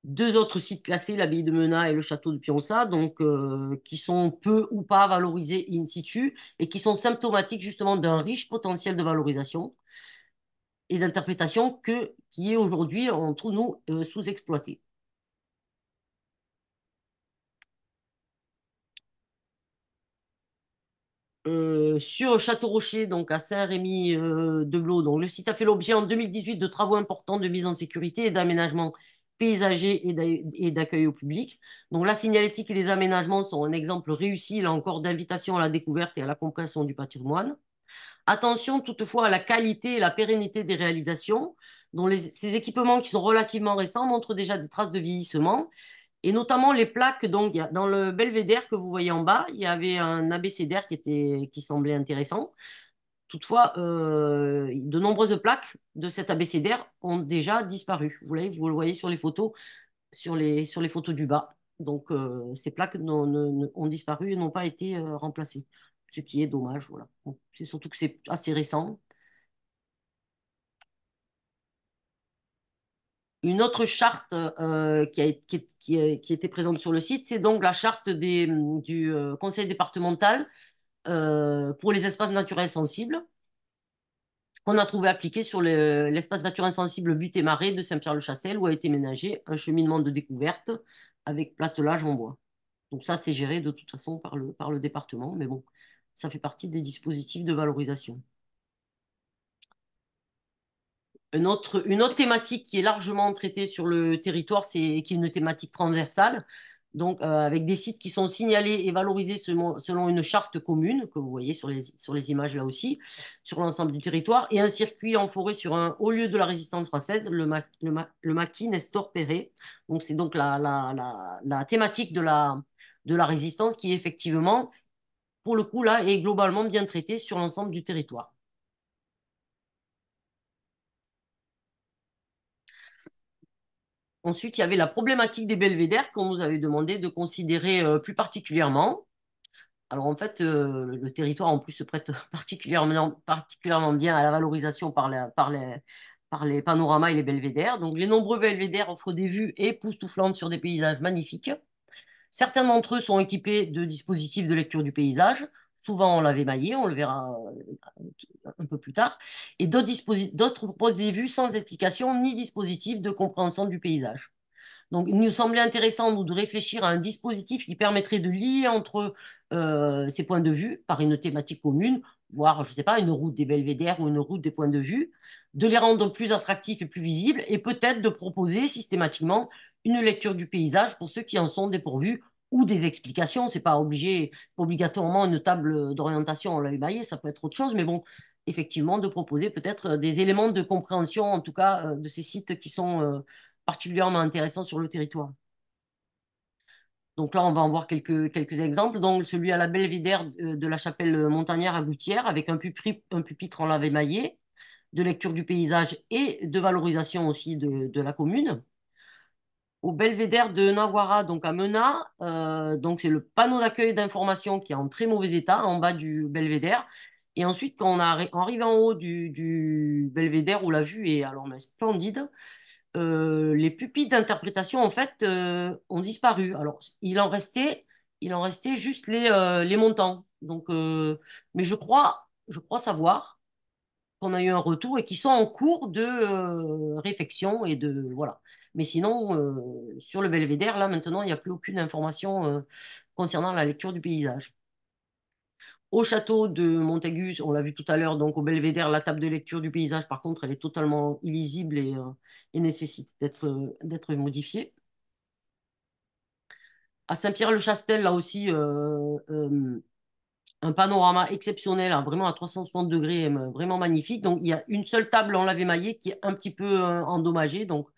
Deux autres sites classés, l'abbaye de Menat et le château de Pionça, donc, qui sont peu ou pas valorisés in situ et qui sont symptomatiques justement d'un riche potentiel de valorisation et d'interprétation qui est aujourd'hui, on trouve, nous, sous-exploité. Sur Château-Rocher, donc à Saint-Rémy-de-Blos. Donc, le site a fait l'objet en 2018 de travaux importants de mise en sécurité et d'aménagement paysager et d'accueil au public. Donc, la signalétique et les aménagements sont un exemple réussi, là encore, d'invitation à la découverte et à la compréhension du patrimoine. Attention toutefois à la qualité et la pérennité des réalisations, dont ces équipements qui sont relativement récents montrent déjà des traces de vieillissement et notamment les plaques. Donc, dans le belvédère que vous voyez en bas, il y avait un abécédaire qui semblait intéressant. Toutefois, de nombreuses plaques de cet abécédaire ont déjà disparu. Vous le voyez sur les photos, sur les photos du bas. Donc, ces plaques ont disparu et n'ont pas été remplacées, ce qui est dommage. Voilà. Bon, c'est surtout que c'est assez récent. Une autre charte qui était présente sur le site, c'est donc la charte du conseil départemental pour les espaces naturels sensibles, qu'on a trouvé appliqué sur l'espace naturel sensible Butte et Marais de Saint-Pierre-le-Chastel, où a été ménagé un cheminement de découverte avec platelage en bois. Donc ça, c'est géré de toute façon par le département, mais bon, ça fait partie des dispositifs de valorisation. Une autre thématique qui est largement traitée sur le territoire, qui est une thématique transversale, donc avec des sites qui sont signalés et valorisés selon une charte commune, que vous voyez sur les images là aussi, sur l'ensemble du territoire, et un circuit en forêt sur un haut lieu de la résistance française, le maquis Nestor Perret. Donc c'est donc la thématique de la résistance qui effectivement, pour le coup là, est globalement bien traitée sur l'ensemble du territoire. Ensuite, il y avait la problématique des belvédères qu'on nous avait demandé de considérer plus particulièrement. Alors en fait, le territoire en plus se prête particulièrement bien à la valorisation par les panoramas et les belvédères. Donc les nombreux belvédères offrent des vues époustouflantes sur des paysages magnifiques. Certains d'entre eux sont équipés de dispositifs de lecture du paysage. Souvent, on l'avait maillé, on le verra un peu plus tard. Et d'autres proposent des vues sans explication ni dispositif de compréhension du paysage. Donc, il nous semblait intéressant, nous, de réfléchir à un dispositif qui permettrait de lier entre ces points de vue par une thématique commune, voire, je ne sais pas, une route des belvédères ou une route des points de vue, de les rendre plus attractifs et plus visibles, et peut-être de proposer systématiquement une lecture du paysage pour ceux qui en sont dépourvus ou des explications. C'est pas obligatoirement une table d'orientation en l'œil maillé, ça peut être autre chose, mais bon, effectivement, de proposer peut-être des éléments de compréhension, en tout cas, de ces sites qui sont particulièrement intéressants sur le territoire. Donc là, on va en voir quelques exemples. Donc celui à la Belvédère de la chapelle Montagnère à Gouttière, avec un pupitre en lave émaillé, de lecture du paysage et de valorisation aussi de la commune. au belvédère de Nawara, donc à Mena. Donc c'est le panneau d'accueil d'information qui est en très mauvais état, en bas du belvédère. Et ensuite, quand on arrive en haut du belvédère, où la vue est alors mais splendide, les pupilles d'interprétation, en fait, ont disparu. Alors, il en restait juste les montants. Donc, mais je crois savoir qu'on a eu un retour et qui sont en cours de réfection et de voilà. Mais sinon, sur le belvédère, là maintenant, il n'y a plus aucune information concernant la lecture du paysage. Au château de Montaigu, on l'a vu tout à l'heure, donc au belvédère, la table de lecture du paysage, par contre, elle est totalement illisible et nécessite d'être modifiée. À Saint-Pierre-le-Chastel, là aussi, un panorama exceptionnel, hein, vraiment à 360 degrés, vraiment magnifique. Donc, il y a une seule table en lavé maillé qui est un petit peu endommagée. Donc,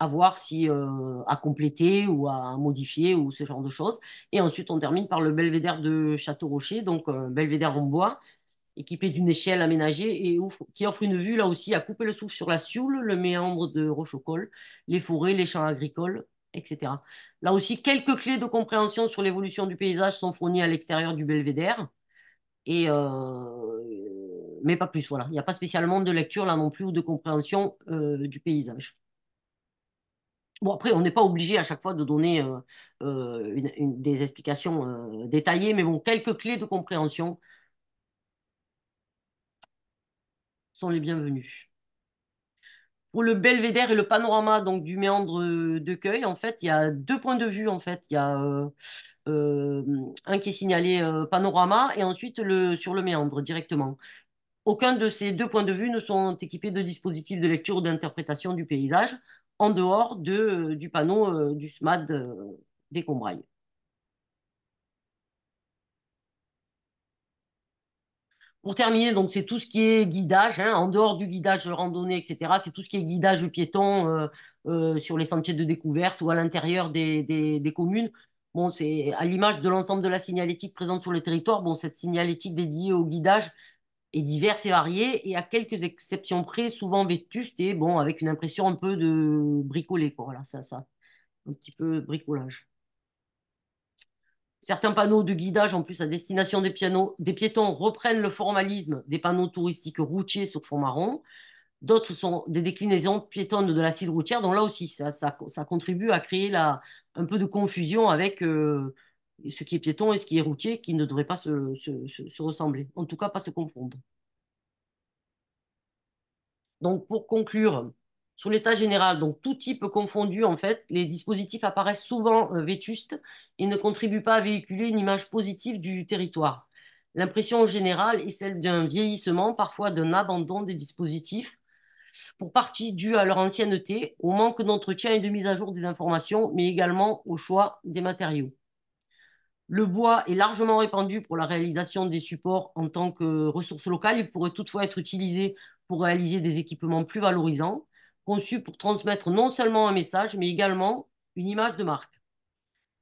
à voir si à compléter ou à modifier ou ce genre de choses. Et ensuite, on termine par le belvédère de Château-Rocher, donc belvédère en bois, équipé d'une échelle aménagée et qui offre une vue là aussi à couper le souffle sur la Sioule, le méandre de Rochecol, les forêts, les champs agricoles, etc. Là aussi, quelques clés de compréhension sur l'évolution du paysage sont fournies à l'extérieur du belvédère. Et mais pas plus, voilà. Il n'y a pas spécialement de lecture là non plus ou de compréhension du paysage. Bon, après, on n'est pas obligé à chaque fois de donner des explications détaillées, mais bon, quelques clés de compréhension sont les bienvenues. Pour le belvédère et le panorama donc, du méandre de Cueil, en fait, il y a deux points de vue. En fait. Il y a euh, un qui est signalé panorama et ensuite sur le méandre directement. Aucun de ces deux points de vue ne sont équipés de dispositifs de lecture ou d'interprétation du paysage en dehors du panneau du SMAD des Combrailles. Pour terminer, donc c'est tout ce qui est guidage, hein, en dehors du guidage de randonnée, etc. C'est tout ce qui est guidage piéton sur les sentiers de découverte ou à l'intérieur des communes. Bon, c'est à l'image de l'ensemble de la signalétique présente sur le territoire. Bon, cette signalétique dédiée au guidage est diverse et variée et à quelques exceptions près, souvent vétuste et bon, avec une impression un peu de bricolé, quoi. Voilà, ça, un petit peu bricolage. Certains panneaux de guidage, en plus à destination des piétons, reprennent le formalisme des panneaux touristiques routiers sur fond marron. D'autres sont des déclinaisons piétonnes de la cile routière, donc là aussi, ça contribue à créer un peu de confusion avec ce qui est piéton et ce qui est routier, qui ne devrait pas se ressembler, en tout cas pas se confondre. Donc, pour conclure, sur l'état général, donc tout type confondu, en fait, les dispositifs apparaissent souvent vétustes et ne contribuent pas à véhiculer une image positive du territoire. L'impression générale est celle d'un vieillissement, parfois d'un abandon des dispositifs, pour partie dû à leur ancienneté, au manque d'entretien et de mise à jour des informations, mais également au choix des matériaux. Le bois est largement répandu pour la réalisation des supports en tant que ressource locale. Il pourrait toutefois être utilisé pour réaliser des équipements plus valorisants, conçus pour transmettre non seulement un message, mais également une image de marque.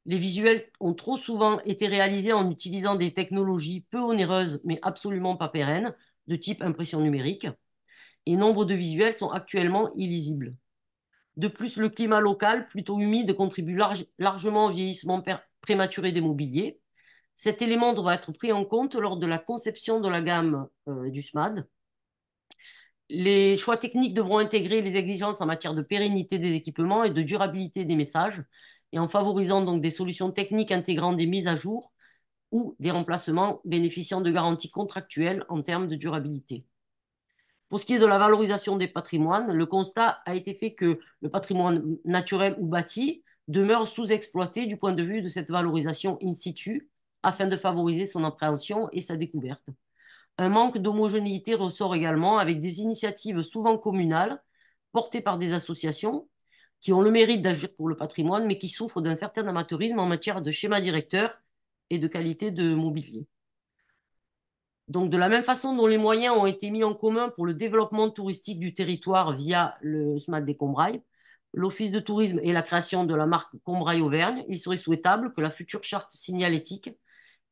Les visuels ont trop souvent été réalisés en utilisant des technologies peu onéreuses, mais absolument pas pérennes, de type impression numérique, et nombre de visuels sont actuellement illisibles. De plus, le climat local, plutôt humide, contribue largement au vieillissement prématuré des mobiliers. Cet élément devra être pris en compte lors de la conception de la gamme du SMAD. Les choix techniques devront intégrer les exigences en matière de pérennité des équipements et de durabilité des messages, et en favorisant donc des solutions techniques intégrant des mises à jour ou des remplacements bénéficiant de garanties contractuelles en termes de durabilité. Pour ce qui est de la valorisation des patrimoines, le constat a été fait que le patrimoine naturel ou bâti demeure sous-exploité du point de vue de cette valorisation in situ afin de favoriser son appréhension et sa découverte. Un manque d'homogénéité ressort également avec des initiatives souvent communales portées par des associations qui ont le mérite d'agir pour le patrimoine mais qui souffrent d'un certain amateurisme en matière de schéma directeur et de qualité de mobilier. Donc, de la même façon dont les moyens ont été mis en commun pour le développement touristique du territoire via le SMAD des Combrailles, l'Office de tourisme et la création de la marque Combrailles Auvergne, il serait souhaitable que la future charte signalétique,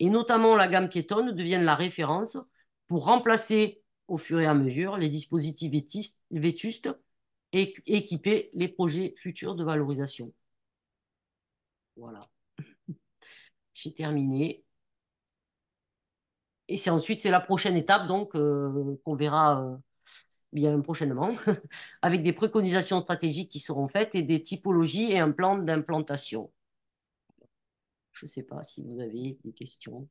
et notamment la gamme piétonne, devienne la référence pour remplacer au fur et à mesure les dispositifs vétustes et équiper les projets futurs de valorisation. Voilà, j'ai terminé. Et c'est la prochaine étape, donc, qu'on verra bien prochainement, avec des préconisations stratégiques qui seront faites et des typologies et un plan d'implantation. Je ne sais pas si vous avez des questions.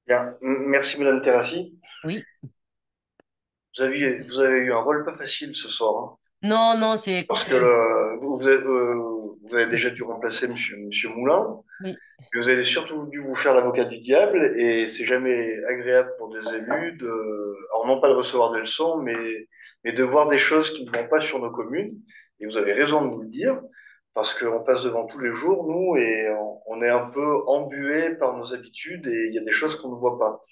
Bien. Merci Madame Terrassi. Oui. Vous avez eu un rôle pas facile ce soir, hein. Non, non, c'est, Parce écoute, que vous avez déjà dû remplacer Monsieur Moulin. oui, Mais vous avez surtout dû vous faire l'avocat du diable et c'est jamais agréable pour des élus alors non pas de recevoir des leçons, mais de voir des choses qui ne vont pas sur nos communes. Et vous avez raison de nous le dire, parce qu'on passe devant tous les jours, nous, et on est un peu embué par nos habitudes et il y a des choses qu'on ne voit pas.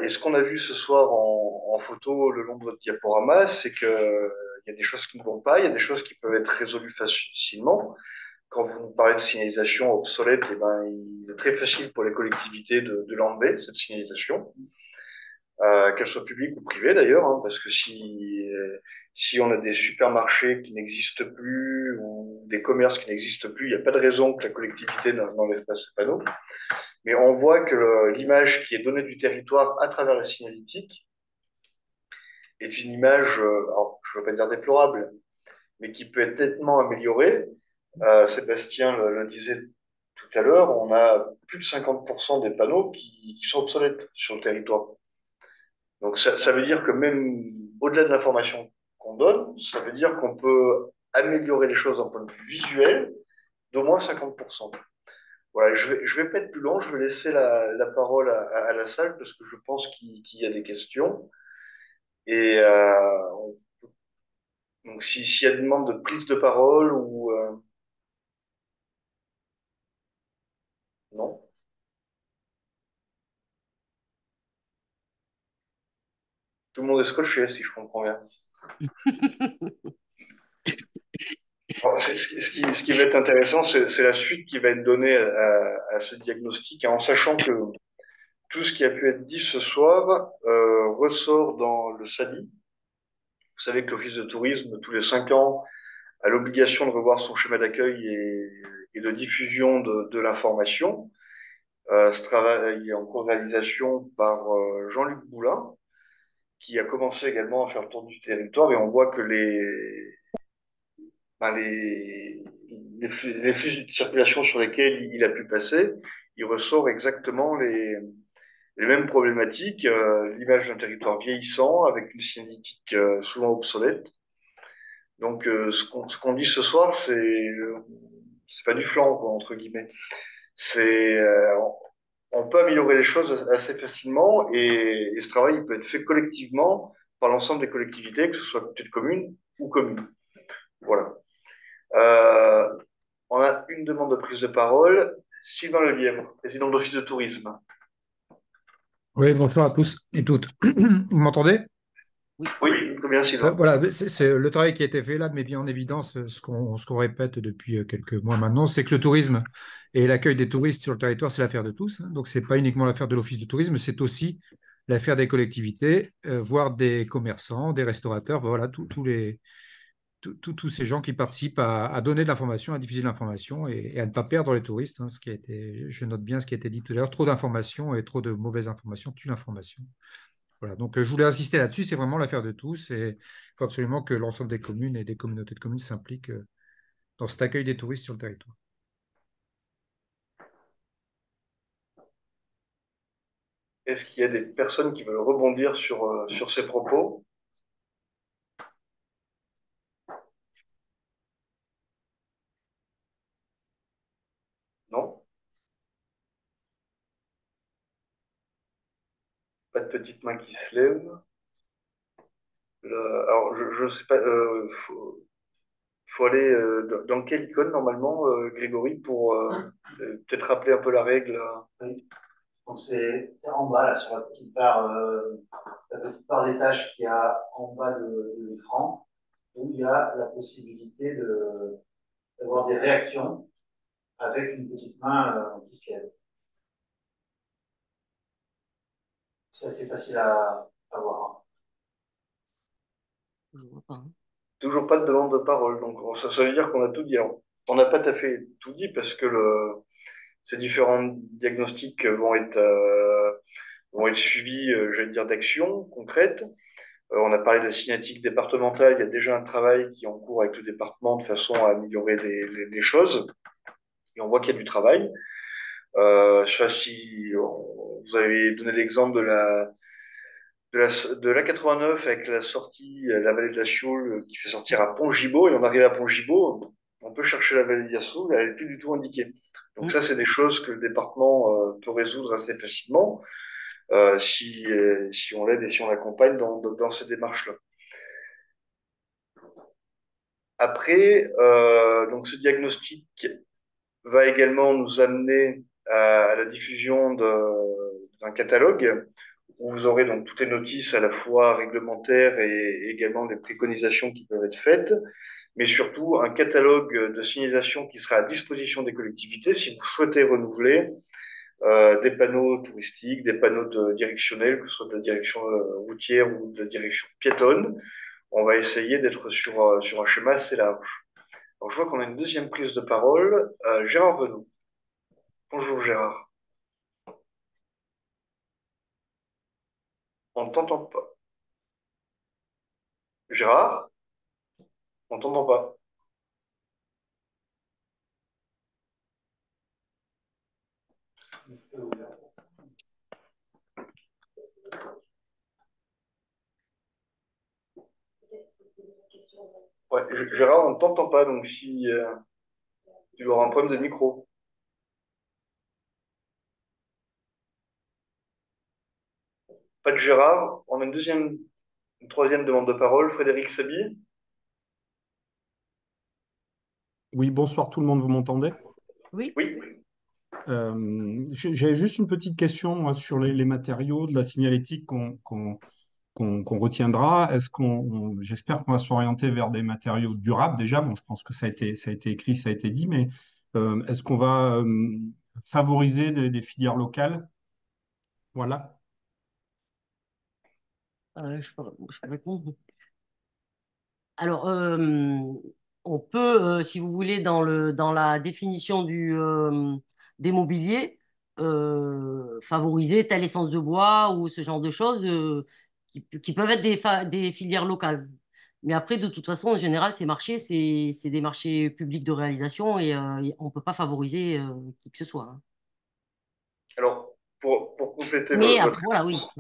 Et ce qu'on a vu ce soir en photo le long de votre diaporama, c'est que il y a des choses qui ne vont pas, il y a des choses qui peuvent être résolues facilement. Quand vous nous parlez de signalisation obsolète, eh ben, il est très facile pour les collectivités de l'enlever, cette signalisation, qu'elle soit publique ou privée d'ailleurs, hein, parce que si on a des supermarchés qui n'existent plus ou des commerces qui n'existent plus, il n'y a pas de raison que la collectivité n'enlève pas ce panneau. Mais on voit que l'image qui est donnée du territoire à travers la signalétique est une image, alors, je ne veux pas dire déplorable, mais qui peut être nettement améliorée. Sébastien le disait tout à l'heure, on a plus de 50% des panneaux qui sont obsolètes sur le territoire. Donc ça veut dire que même au-delà de l'information qu'on donne, ça veut dire qu'on peut améliorer les choses d'un point de vue visuel d'au moins 50%. Voilà, je vais pas être plus long, je vais laisser la parole à la salle parce que je pense qu'il y a des questions. Et donc s'il y a une demande de prise de parole ou non, tout le monde est scotché si je comprends bien. Alors, ce qui va être intéressant, c'est la suite qui va être donnée à ce diagnostic, hein, en sachant que tout ce qui a pu être dit ce soir ressort dans le SADI. Vous savez que l'Office de tourisme, tous les 5 ans, a l'obligation de revoir son schéma d'accueil et de diffusion de l'information. Ce travail est en co-réalisation par Jean-Luc Boulin, qui a commencé également à faire le tour du territoire, et on voit que ben, les flux de circulation sur lesquels il a pu passer, il ressort exactement les mêmes problématiques, l'image d'un territoire vieillissant avec une signalétique souvent obsolète. Donc ce qu'on dit ce soir, c'est pas du flanc, quoi, entre guillemets. C'est on peut améliorer les choses assez facilement et ce travail il peut être fait collectivement par l'ensemble des collectivités, que ce soit petites communes ou communes. Voilà. Euh, on a une demande de prise de parole. Sylvain Lelièvre, président de l'Office de tourisme. Oui, bonsoir à tous et toutes. Vous m'entendez? oui, Oui, très bien, Sylvain. Voilà, c'est le travail qui a été fait là, met bien en évidence ce qu'on répète depuis quelques mois maintenant, c'est que le tourisme et l'accueil des touristes sur le territoire, c'est l'affaire de tous, hein. Donc, ce n'est pas uniquement l'affaire de l'Office de tourisme, c'est aussi l'affaire des collectivités, voire des commerçants, des restaurateurs, voilà, tous ces gens qui participent à donner de l'information, à diffuser de l'information et à ne pas perdre les touristes, hein, je note bien ce qui a été dit tout à l'heure, trop d'informations et trop de mauvaises informations tue l'information. Voilà, donc je voulais insister là-dessus, c'est vraiment l'affaire de tous et il faut absolument que l'ensemble des communes et des communautés de communes s'impliquent dans cet accueil des touristes sur le territoire. Est-ce qu'il y a des personnes qui veulent rebondir sur ces propos? Non? Pas de petite main qui se lève. Alors, je sais pas, faut aller dans quelle icône normalement, Grégory, pour peut-être rappeler un peu la règle. Oui. Donc c'est en bas, là, sur la petite barre des tâches qu'il y a en bas de l'écran, où il y a la possibilité d'avoir des réactions avec une petite main qui se lève. C'est assez facile à voir. je vois pas, hein. Toujours pas de demande de parole, donc ça veut dire qu'on a tout dit, hein. On n'a pas tout à fait tout dit parce que ces différents diagnostics vont être suivis, j'allais dire, d'actions concrètes. On a parlé de la cinétique départementale. Il y a déjà un travail qui est en cours avec le département de façon à améliorer les choses. Et on voit qu'il y a du travail. Je sais pas si vous avez donné l'exemple de l'A89 avec la sortie, la vallée de la Sioule qui fait sortir à Pont-Gibaud. Et on arrive à Pont-Gibaud, on peut chercher la vallée de la Sioule, elle n'est plus du tout indiquée. Donc Mm. ça, c'est des choses que le département peut résoudre assez facilement si on l'aide et si on l'accompagne dans ces démarches-là. Après, donc ce diagnostic va également nous amener à la diffusion d'un catalogue où vous aurez donc toutes les notices à la fois réglementaires et également des préconisations qui peuvent être faites, mais surtout un catalogue de signalisation qui sera à disposition des collectivités si vous souhaitez renouveler des panneaux touristiques, des panneaux directionnels, que ce soit de direction routière ou de direction piétonne. On va essayer d'être sur un schéma assez large. Alors, je vois qu'on a une deuxième prise de parole. Gérard Renaud. Bonjour Gérard. On ne t'entend pas. Gérard, on ne t'entend pas. Ouais, Gérard, on ne t'entend pas, donc si tu auras un problème de micro. Pas de Gérard. On a une troisième demande de parole. Frédéric Sabi. Oui, bonsoir tout le monde, vous m'entendez? Oui. Oui. J'ai juste une petite question moi, sur les matériaux de la signalétique qu'on retiendra. J'espère qu'on va s'orienter vers des matériaux durables déjà. Bon, je pense que ça a été écrit, ça a été dit, mais est-ce qu'on va favoriser des filières locales? Voilà. Je peux répondre. Alors, on peut, si vous voulez, dans la définition des mobiliers, favoriser telle essence de bois ou ce genre de choses qui peuvent être des filières locales. Mais après, de toute façon, en général, ces marchés, c'est des marchés publics de réalisation et on ne peut pas favoriser qui que ce soit, hein. Alors, pour compléter Mais votre voilà, oui. réponse,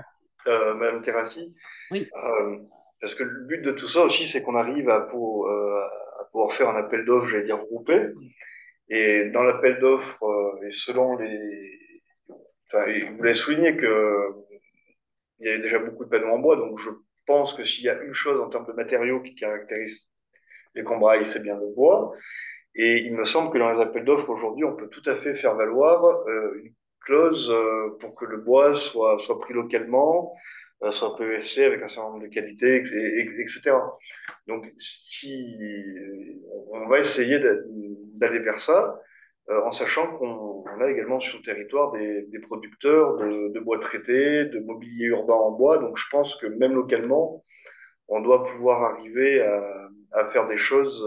Madame Terrassi, Oui. euh, parce que le but de tout ça aussi, c'est qu'on arrive à pouvoir faire un appel d'offres, j'allais dire groupé. Et dans l'appel d'offres, et selon enfin, et vous l'avez souligné que il y avait déjà beaucoup de panneaux en bois, donc je pense que s'il y a une chose en termes de matériaux qui caractérise les Combrailles, c'est bien le bois. Et il me semble que dans les appels d'offres aujourd'hui, on peut tout à fait faire valoir une clause pour que le bois soit pris localement, soit PESC avec un certain nombre de qualités, etc. Donc, si on va essayer d'aller vers ça, en sachant qu'on a également sur le territoire des producteurs de bois traités, de mobilier urbain en bois. Donc, je pense que même localement, on doit pouvoir arriver à faire des choses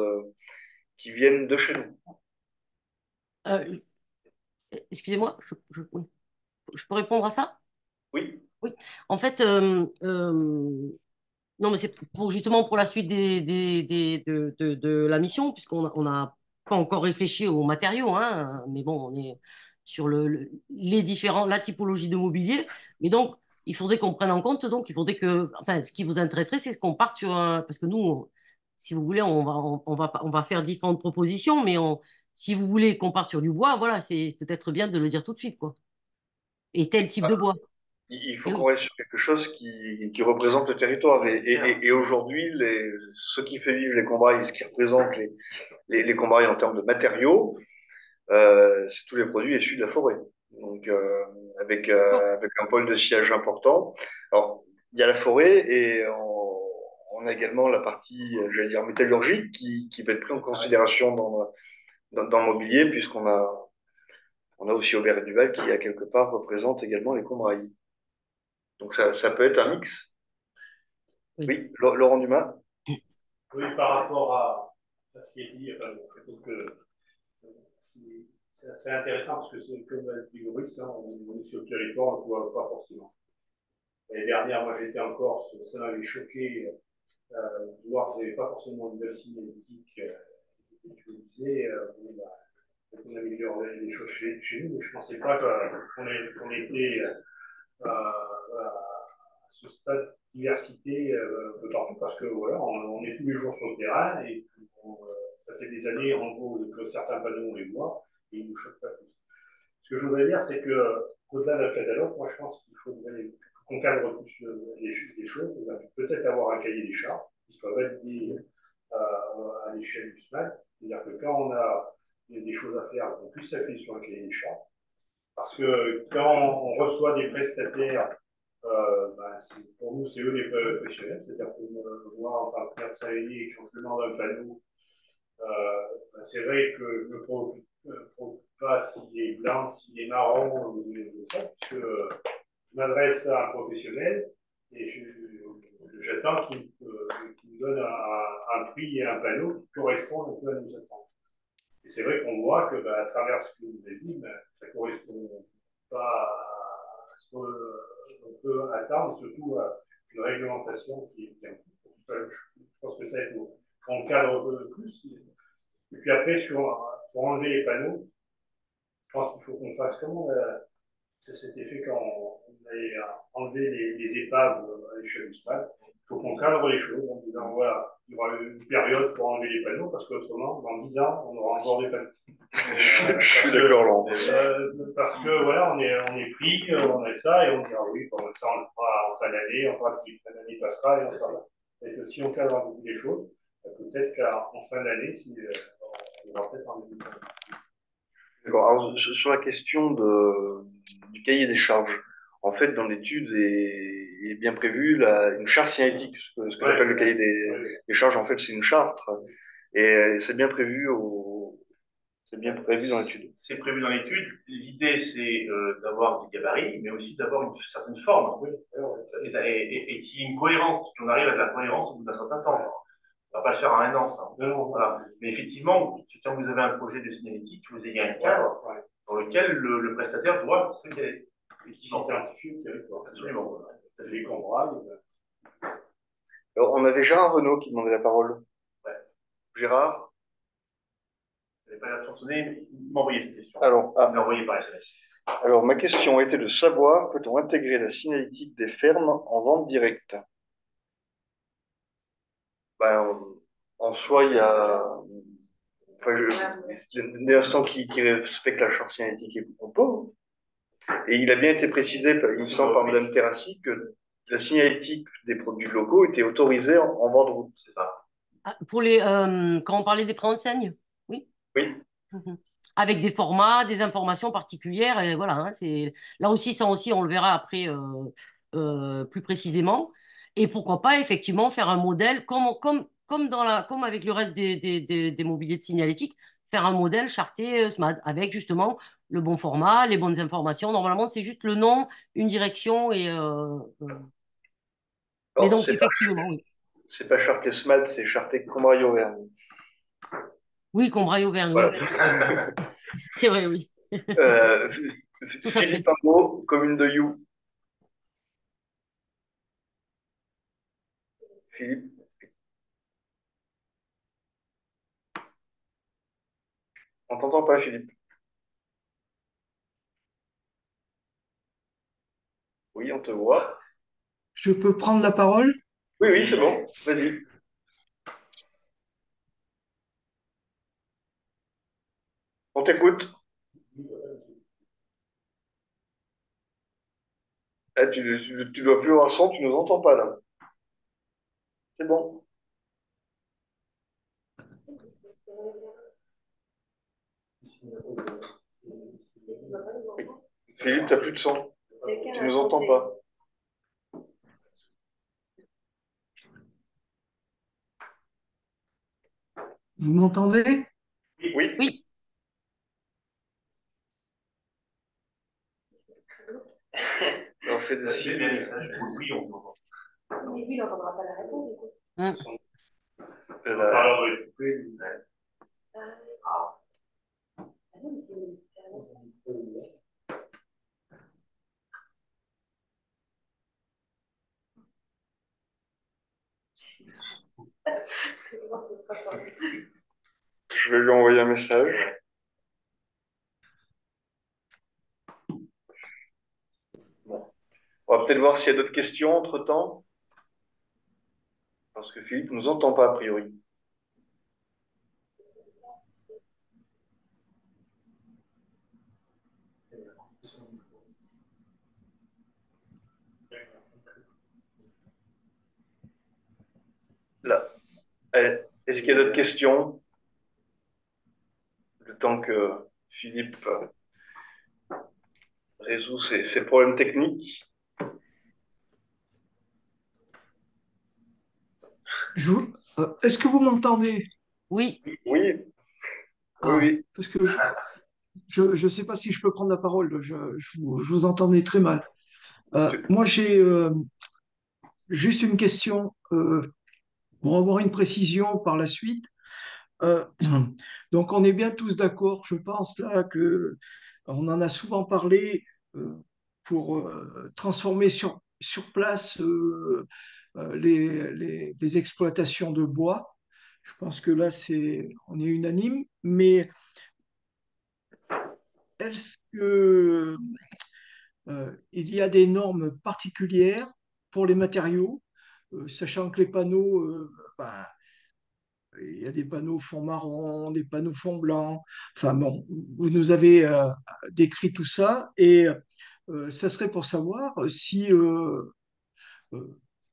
qui viennent de chez nous. Euh, Excusez-moi, oui. Je peux répondre à ça? Oui. Oui. En fait, non, mais c'est justement pour la suite de la mission, puisqu'on on n'a pas encore réfléchi aux matériaux, hein, mais bon, on est sur la typologie de mobilier. Mais donc, il faudrait qu'on prenne en compte, donc, il faudrait enfin, ce qui vous intéresserait, c'est qu'on parte sur parce que nous, si vous voulez, on va faire différentes propositions, mais si vous voulez qu'on parte sur du bois, voilà, c'est peut-être bien de le dire tout de suite, quoi. Et tel type de bois. Il faut Et qu'on oui. reste sur quelque chose qui représente le territoire. Et aujourd'hui, ce qui fait vivre les Combrailles, ce qui représente les Combrailles en termes de matériaux, c'est tous les produits issus de la forêt. Donc, D'accord. avec un pôle de sillage important. Alors, il y a la forêt et on a également la partie, j'allais dire, métallurgique qui peut être prise en considération dans le mobilier, on a aussi Aubert et Duval qui, à quelque part, représente également les Combrailles. Donc, ça peut être un mix. Oui. Oui, Laurent Dumas. Oui, par rapport à ce qui est dit, enfin, je trouve que c'est assez intéressant parce que c'est comme l'a dit Maurice, hein, on est sur le territoire, on ne voit pas forcément. L'année dernière, moi j'étais en Corse, ça m'avait choqué de voir qu'il n'y avait pas forcément de nouvelle signalétique. Je me disais, bon, bah, on améliore les choses chez nous, mais je ne pensais pas qu'on était à ce stade de diversité un peu partout parce que voilà, on est tous les jours sur le terrain et ça fait des années en gros que certains panneaux on les voit et ils ne nous choquent pas tous. Ce que je voudrais dire, c'est que au-delà d'un catalogue, moi je pense qu'il faudrait qu'on cadre plus les choses, peut-être avoir un cahier des charges qui soit validé à l'échelle du SMAC, c'est-à-dire que quand on a des choses à faire, on puisse s'appuyer sur un cahier des charges. Parce que quand on reçoit des prestataires, ben, pour nous, c'est eux les professionnels. C'est-à-dire que moi, en tant que médecin aîné, quand je demande un panneau, ben, c'est vrai que je ne me préoccupe pas s'il est blanc, s'il est marron, ou ça, puisque je m'adresse à un professionnel et j'attends qu'il me donne un prix et un panneau qui correspondent un peu à nos attentes. Et c'est vrai qu'on voit que, bah, à travers ce que vous avez dit, bah, ça ne correspond pas à ce qu'on peut attendre, surtout à une réglementation qui est en cours. Je pense que ça, il faut qu'on cadre un peu plus. Et puis après, pour enlever les panneaux, je pense qu'il faut qu'on fasse comment ça s'était fait quand on avait enlevé les épaves à l'échelle du SMAD. Il faut qu'on cadre les choses en disant voilà, il y aura une période pour enlever les panneaux parce qu'autrement, dans 10 ans, on aura encore des panneaux. Je suis d'accord, Laurent. Parce que voilà, on est pris, on a ça, et on dit ah oui, bon, ça on le fera en fin d'année, on fera si fin d'année passera, et on sera là. Et que si on cadre un peu les choses, peut-être qu'en fin d'année, on aura peut-être un peu de D'accord. Alors, sur la question du cahier des charges, en fait, dans l'étude est bien prévu une charte signalétique, ce que j'appelle le cahier des charges. En fait, c'est une charte et c'est bien prévu c'est bien prévu dans l'étude. C'est prévu dans l'étude. L'idée, c'est d'avoir des gabarits, mais aussi d'avoir une certaine forme et qu'il y ait une cohérence, qu'on arrive à de la cohérence au bout d'un certain temps. On ne va pas le faire en un an, ça. Voilà. Mais effectivement, quand vous avez un projet de signalétique, vous ayez un cadre dans lequel le prestataire doit se caler. Et qui s'identifier au territoire. Absolument. Les cambrailles. Alors, on avait Gérard Renaud qui demandait la parole. Ouais. Gérard? Vous n'avez pas l'air de chansonner, mais il m'a envoyé cette question. Alors, il m'a envoyé par SMS. Alors, ma question était de savoir, peut-on intégrer la signalétique des fermes en vente directe? Ben, en soi, il y a, enfin, dès l'instant qui respecte la charte signalétique et propos. Et il a bien été précisé, il me semble, par Madame Terrassi, que la signalétique des produits locaux était autorisée en vente de route, c'est ça? Ah, quand on parlait des préenseignes, oui. Oui. Mhm. Avec des formats, des informations particulières, et voilà, hein, là aussi, ça aussi, on le verra après plus précisément. Et pourquoi pas, effectivement, faire un modèle comme avec le reste des mobiliers de signalétique, faire un modèle charté SMAD avec justement le bon format, les bonnes informations. Normalement, c'est juste le nom, une direction mais Alors, donc, effectivement, oui. c'est pas charté SMAD, c'est charté Combraille-Auvergne. Oui, Combraille-Auvergne, Voilà. oui. C'est vrai, oui. Tout à fait. Philippe Arnaud, commune de You. Philippe. On t'entend pas, Philippe. Oui, on te voit. Je peux prendre la parole? Oui, oui, c'est bon. Vas-y. On t'écoute. Ah, tu dois plus avoir son, tu nous entends pas là. C'est bon. Philippe, t'as plus de son. Tu nous entends pas. Vous m'entendez? Oui. Oui. On fait des C'est bien message. Oui, on t'entend. Mais lui, il n'entendra pas la réponse, du coup. La... je vais lui envoyer un message. Bon. On va peut-être voir s'il y a d'autres questions entre-temps, parce que Philippe ne nous entend pas a priori. Là. Est-ce qu'il y a d'autres questions? Le temps que Philippe résout ses problèmes techniques. Est-ce que vous m'entendez? Oui. Oui, oui, Ah, oui. parce que je ne sais pas si je peux prendre la parole, je vous entendais très mal. Moi, j'ai juste une question pour avoir une précision par la suite. Euh, donc, on est bien tous d'accord, je pense, là, que on en a souvent parlé euh, pour transformer sur place les exploitations de bois. Je pense que là, on est unanime, mais est-ce que il y a des normes particulières pour les matériaux, sachant que les panneaux, ben, il y a des panneaux fond marron, des panneaux fond blanc. Enfin bon, vous nous avez décrit tout ça et ça serait pour savoir si, euh,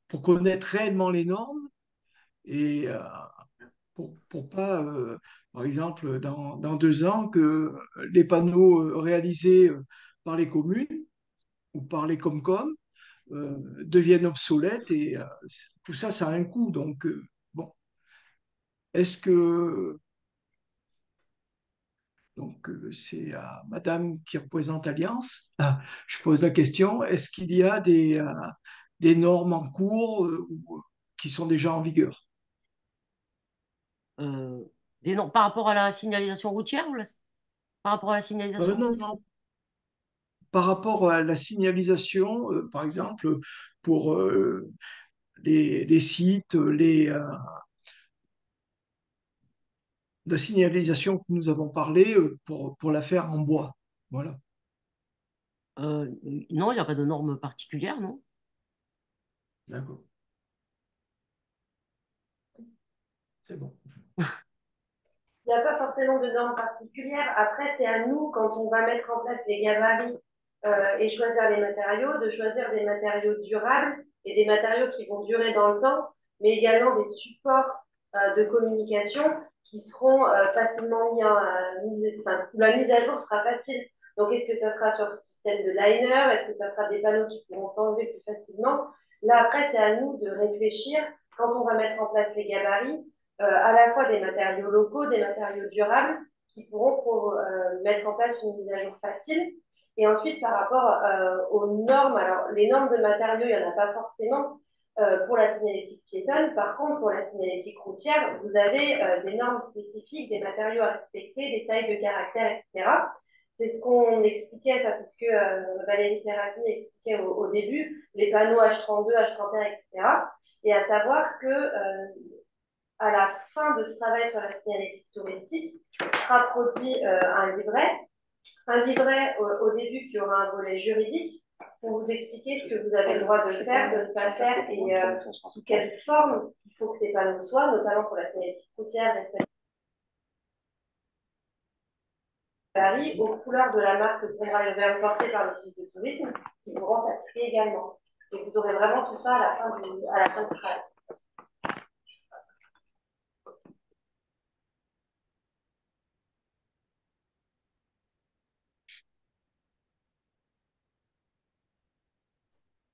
pour connaître réellement les normes et pour pas, par exemple, dans 2 ans, que les panneaux réalisés par les communes ou par les Comcom deviennent obsolètes et tout ça, ça a un coût. Donc, bon, est-ce que donc, c'est à Madame qui représente Alliance. Ah, je pose la question, est-ce qu'il y a des normes en cours qui sont déjà en vigueur? Euh, par rapport à la signalisation routière par rapport à la signalisation? Non, non, par rapport à la signalisation, par exemple, pour les sites, la signalisation que nous avons parlé, pour la faire en bois. Voilà, Euh, non, il n'y a pas de normes particulières, non? d'accord, c'est bon. Il n'y a pas forcément de normes particulières. Après, c'est à nous, quand on va mettre en place les gabarits et choisir les matériaux, de choisir des matériaux durables et des matériaux qui vont durer dans le temps, mais également des supports de communication qui seront facilement enfin, où la mise à jour sera facile. Donc, est-ce que ça sera sur le système de liner? Est-ce que ça sera des panneaux qui pourront s'enlever plus facilement? Là, après, c'est à nous de réfléchir quand on va mettre en place les gabarits à la fois des matériaux locaux, des matériaux durables qui pourront mettre en place une mise à jour facile. Et ensuite, par rapport aux normes, alors les normes de matériaux, il n'y en a pas forcément pour la signalétique piétonne. Par contre, pour la signalétique routière, vous avez des normes spécifiques, des matériaux à respecter, des tailles de caractère, etc. C'est ce qu'on expliquait, enfin, c'est ce que Valérie Ferrazzi expliquait au début, les panneaux H32, H31, etc. Et à savoir que à la fin de ce travail sur la signalétique touristique, sera produit un livret au début qui aura un volet juridique pour vous expliquer ce que vous avez le droit de faire, de ne pas faire et sous quelle forme il faut que ces panneaux soient, notamment pour la signalétique routière, Paris, aux couleurs de la marque Combraille Vert portée par l'Office de tourisme qui pourront s'appliquer également. Et vous aurez vraiment tout ça à la fin du travail.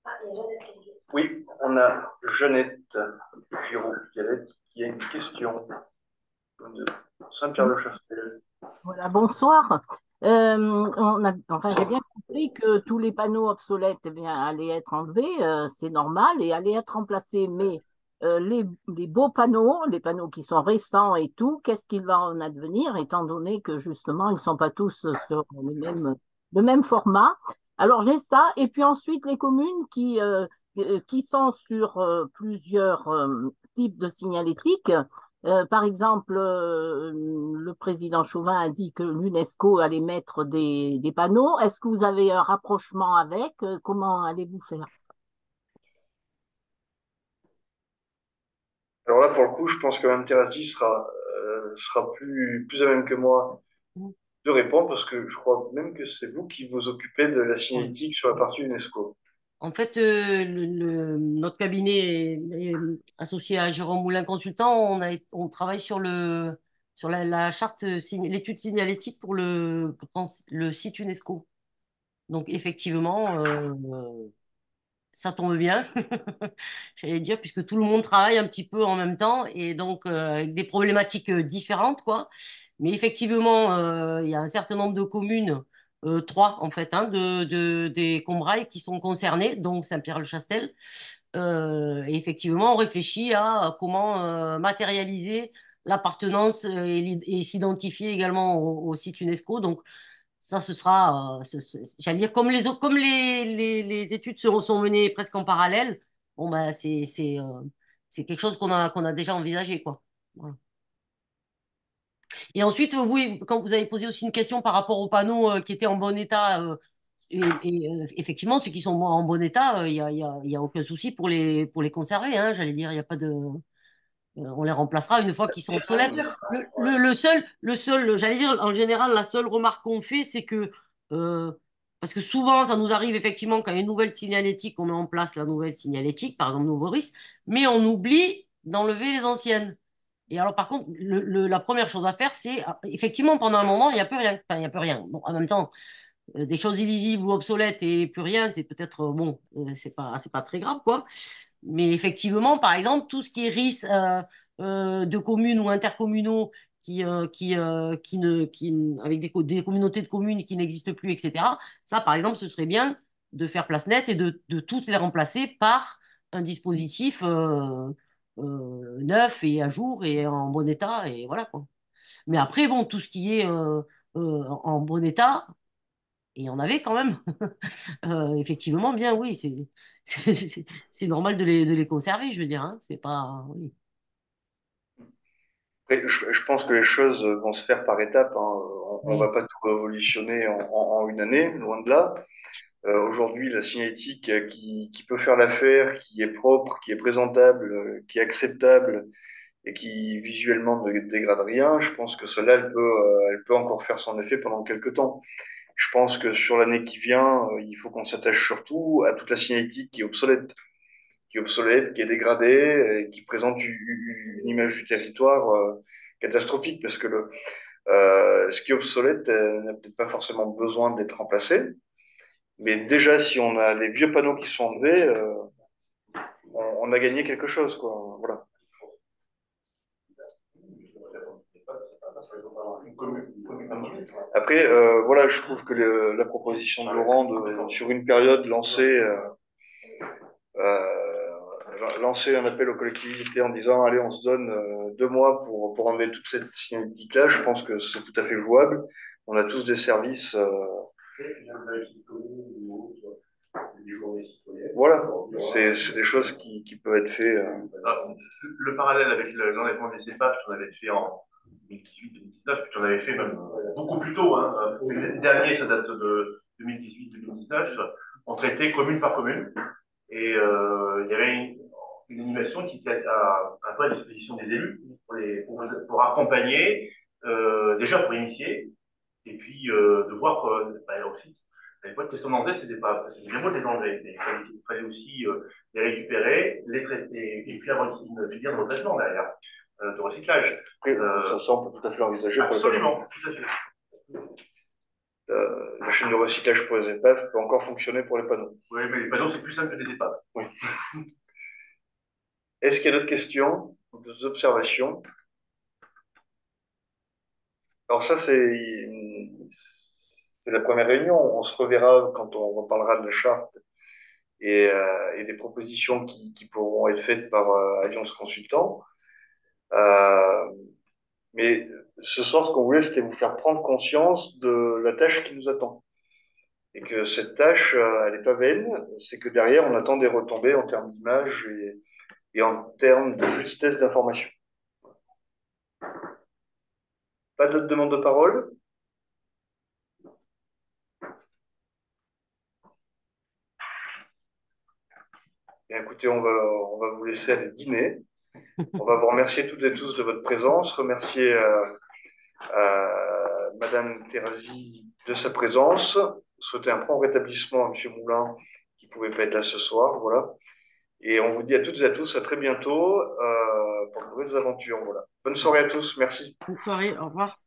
Ah, il y a Jeannette qui dit. Oui, on a Jeannette Giraud-Pialet qui a une question de Saint-Pierre-le-Chastel. Voilà, bonsoir. Enfin, j'ai bien compris que tous les panneaux obsolètes eh bien, allaient être enlevés, c'est normal, et allaient être remplacés. Mais les beaux panneaux, les panneaux qui sont récents et tout, qu'est-ce qu'il va en advenir, étant donné que justement, ils ne sont pas tous sur le même format. Alors, j'ai ça. Et puis ensuite, les communes qui sont sur plusieurs types de signalétique. Par exemple, le président Chauvin a dit que l'UNESCO allait mettre des panneaux. Est-ce que vous avez un rapprochement avec? Comment allez-vous faire? Alors là, pour le coup, je pense que Mme Terrassi sera plus à même que moi de répondre parce que je crois même que c'est vous qui vous occupez de la Oui. signalétique sur la partie UNESCO. En fait, notre cabinet est associé à Jérôme Moulin Consultant. On travaille sur la charte, l'étude signalétique pour le site UNESCO. Donc, effectivement, ça tombe bien, j'allais dire, puisque tout le monde travaille un petit peu en même temps et donc avec des problématiques différentes, quoi. Mais effectivement, il y a un certain nombre de communes, trois en fait, hein, des Combrailles qui sont concernées, donc Saint-Pierre-le-Chastel. Et effectivement, on réfléchit à comment matérialiser l'appartenance et s'identifier également au site UNESCO. Donc, ça, ce sera, j'allais dire, comme les études sont menées presque en parallèle, bon, bah, c'est quelque chose qu'on a déjà envisagé, quoi. Voilà. Et ensuite, vous, quand vous avez posé aussi une question par rapport aux panneaux qui étaient en bon état, effectivement, ceux qui sont en bon état, il y a aucun souci pour les conserver, hein, j'allais dire, il y a pas de. On les remplacera une fois qu'ils sont obsolètes. J'allais dire, en général, la seule remarque qu'on fait, c'est que, euh, parce que souvent, ça nous arrive effectivement quand il y a une nouvelle signalétique, on met en place la nouvelle signalétique, par exemple Novoris, mais on oublie d'enlever les anciennes. Et alors, par contre, la première chose à faire, c'est, effectivement, pendant un moment, il n'y a plus rien. Enfin, il n'y a plus rien. Bon, en même temps, des choses illisibles ou obsolètes et plus rien, c'est peut-être, bon, c'est pas très grave, quoi. Mais effectivement, par exemple, tout ce qui est RIS de communes ou intercommunaux avec des communautés de communes qui n'existent plus, etc. Ça, par exemple, ce serait bien de faire place nette et de toutes les remplacer par un dispositif neuf et à jour et en bon état. Et voilà, quoi. Mais après, bon, tout ce qui est en bon état, et il y en avait quand même. Effectivement, bien, oui, c'est normal de les conserver, je veux dire. Hein. C'est pas. Oui. Après, je pense que les choses vont se faire par étapes. Hein. On va Oui. pas tout révolutionner en une année, loin de là. Aujourd'hui, la signalétique qui peut faire l'affaire, qui est propre, qui est présentable, qui est acceptable et qui visuellement ne dégrade rien, je pense que celle-là, elle peut encore faire son effet pendant quelques temps. Je pense que sur l'année qui vient, il faut qu'on s'attache surtout à toute la signalétique qui est obsolète, qui est dégradée, et qui présente une image du territoire catastrophique, parce que ce qui est obsolète n'a peut-être pas forcément besoin d'être remplacé. Mais déjà, si on a les vieux panneaux qui sont enlevés, on a gagné quelque chose, quoi. Voilà. Après, voilà, je trouve que la proposition de Laurent sur une période lancer un appel aux collectivités en disant allez, on se donne 2 mois pour enlever toute cette signalétique-là, je pense que c'est tout à fait jouable. On a tous des services. Voilà, c'est des choses qui peuvent être faites. Le parallèle avec l'enlèvement des EHPAD qu'on avait fait en 2018-2019, puis qu'on avait fait même beaucoup plus tôt, hein. Le dernier, ça date de 2018-2019, on traitait commune par commune. Et il y avait une animation qui était un peu à disposition des élus pour accompagner, déjà pour initier, et puis de voir bah, aussi. À l'époque, question d'enlever, c'était bien beau de les enlever, mais il fallait aussi les récupérer, les traiter, et puis avoir une filière de retraitement derrière, de recyclage. Ça, on peut tout à fait l'envisager. Absolument, tout à fait. La chaîne de recyclage pour les EHPAD peut encore fonctionner pour les panneaux. Oui, mais les panneaux, c'est plus simple que des EHPAD. Oui. Est-ce qu'il y a d'autres questions, d'autres observations? Alors ça, c'est la première réunion. On se reverra quand on reparlera de la charte et des propositions qui pourront être faites par Alliance Consultant. Mais ce soir, ce qu'on voulait, c'était vous faire prendre conscience de la tâche qui nous attend. Et que cette tâche, elle n'est pas vaine. C'est que derrière, on attend des retombées en termes d'image et en termes de justesse d'information. Pas d'autres demandes de parole? Bien, écoutez, on va vous laisser aller dîner. On va vous remercier toutes et tous de votre présence, remercier Madame Terrazi de sa présence, souhaiter un prompt rétablissement à Monsieur Moulin qui ne pouvait pas être là ce soir, voilà. Et on vous dit à toutes et à tous à très bientôt pour de nouvelles aventures, voilà. Bonne soirée à tous, merci. Bonne soirée, au revoir.